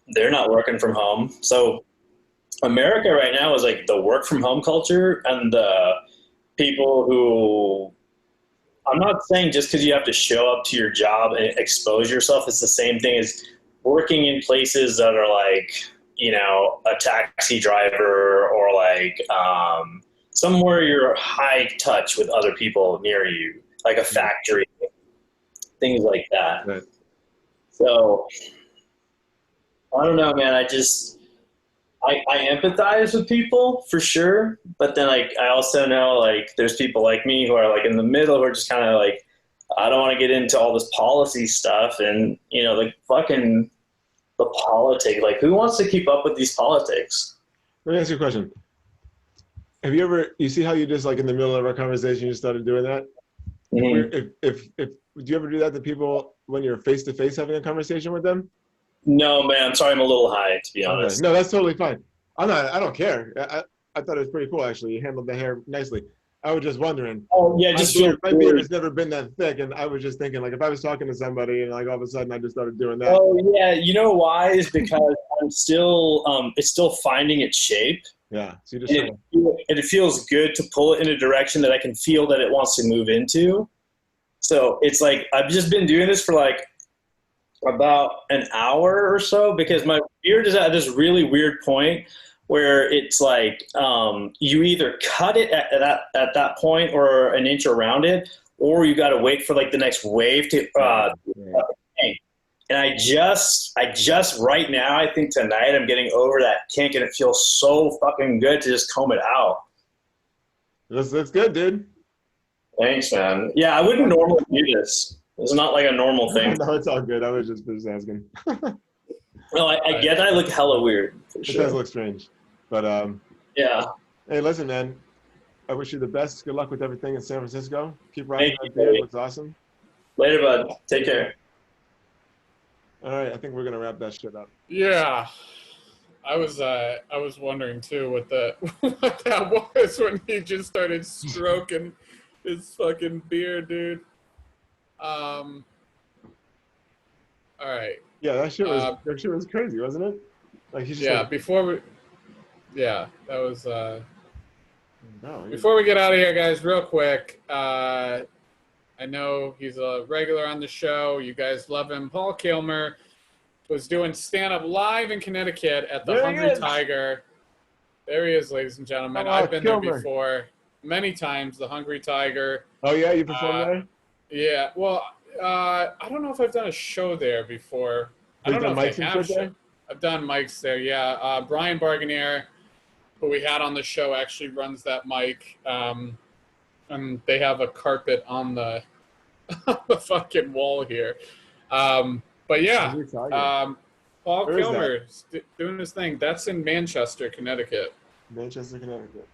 they're not working from home. So America right now is like the work from home culture and the people who, I'm not saying just because you have to show up to your job and expose yourself, it's the same thing as working in places that are like, a taxi driver or like somewhere you're high touch with other people near you, like a factory, things like that. Right. So I don't know, man. I empathize with people for sure, but then like I also know like there's people like me who are like in the middle who are just kind of like, I don't want to get into all this policy stuff and like fucking the politics. Like who wants to keep up with these politics? Let me ask you a question. Have you see how you just like in the middle of our conversation you just started doing that? Mm-hmm. If do you ever do that to people when you're face to face having a conversation with them? No, man. I'm sorry, I'm a little high, to be honest. Okay. No, that's totally fine. I don't care. I thought it was pretty cool actually. You handled the hair nicely. I was just wondering. Oh yeah, just my beard has never been that thick, and I was just thinking like if I was talking to somebody and like all of a sudden I just started doing that. Oh yeah, you know why? Is because I'm still it's still finding its shape. Yeah. So you just it feels good to pull it in a direction that I can feel that it wants to move into. So it's like I've just been doing this for like about an hour or so because my beard is at this really weird point where it's like you either cut it at that point or an inch around it, or you got to wait for like the next wave to and I just right now, I think tonight I'm getting over that kink and it feels so fucking good to just comb it out. That's good, dude. Thanks, man. Yeah, I wouldn't normally do this. It's not like a normal thing. No, it's all good. I was just asking. No, I get I look hella weird. It does look strange. But yeah. Hey, listen, man. I wish you the best. Good luck with everything in San Francisco. Keep riding that beard. It looks awesome. Later, bud. Take care. All right, I think we're gonna wrap that shit up. Yeah. I was wondering too what that was when he just started stroking his fucking beard, dude. All right. Yeah, that shit was crazy, wasn't it? Like he just that was before we get out of here, guys, real quick. I know he's a regular on the show. You guys love him. Paul Kilmer was doing stand-up live in Connecticut at the Hungry Tiger. There he is, ladies and gentlemen. Oh, I've been there Kilmer. before many times. The Hungry Tiger. Oh yeah, you performed there? Yeah. Well, I don't know if I've done a show there before. I You've don't know done if mics they and have shit there? show. I've done mics there. Yeah. Brian Barganier, who we had on the show, actually runs that mic. And they have a carpet on the the fucking wall here. But yeah, Hungry Tiger. Paul Where is that? Kilmer doing his thing. That's in Manchester, Connecticut. Manchester, Connecticut.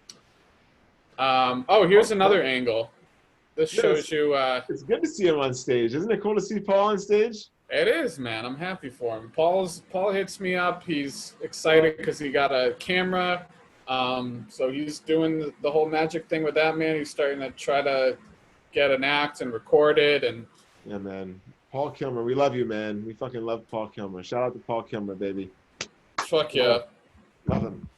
Oh, here's another angle. This Yes. shows you. It's good to see him on stage. Isn't it cool to see Paul on stage? It is, man. I'm happy for him. Paul hits me up. He's excited because he got a camera. So he's doing the whole magic thing with that, man. He's starting to try to get an act and record it. And Yeah, man. Paul Kilmer, we love you, man. We fucking love Paul Kilmer. Shout out to Paul Kilmer, baby. fuck yeah. Love him.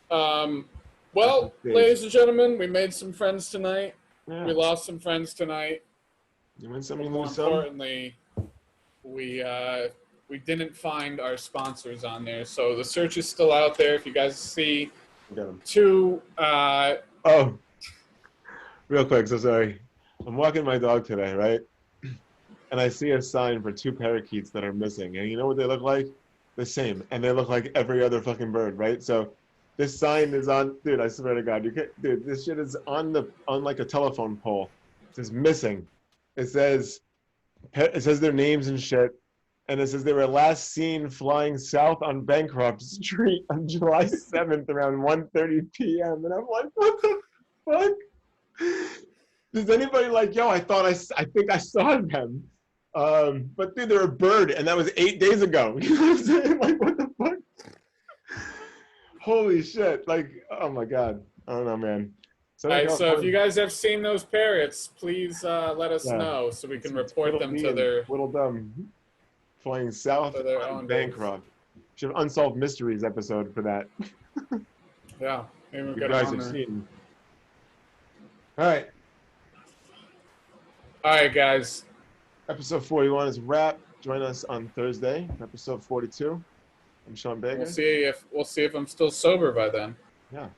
Well, Stage. ladies and gentlemen, we made some friends tonight. Yeah. We lost some friends tonight. You win some, you More lose some. importantly, we didn't find our sponsors on there, so the search is still out there. If you guys see Got him. two, Oh, real quick, so sorry. I'm walking my dog today, right? And I see a sign for two parakeets that are missing. And you know what they look like? The same. And they look like every other fucking bird, right? So this sign is on, dude, I swear to God, dude, this shit is on like a telephone pole. It says missing. It says their names and shit. And it says they were last seen flying south on Bancroft Street on July 7th around 1:30 p.m. And I'm like, what the fuck? Does anybody like, yo, I think I saw them. But dude, they're a bird, and that was 8 days ago. You know what I'm saying? Like, what the fuck? Holy shit. Like, oh my God. I don't know, man. all right, so if you guys have seen those parrots, please let us Yeah. know so we can report them to their Whittledum flying south to their on own base. Bancroft. Should have Unsolved Mysteries episode for that. Yeah, maybe we'll You get guys on have there. seen. All right. All right, guys. Episode 41 is wrap. Join us on Thursday, episode 42. I'm Sean Baker. We'll see if I'm still sober by then. Yeah.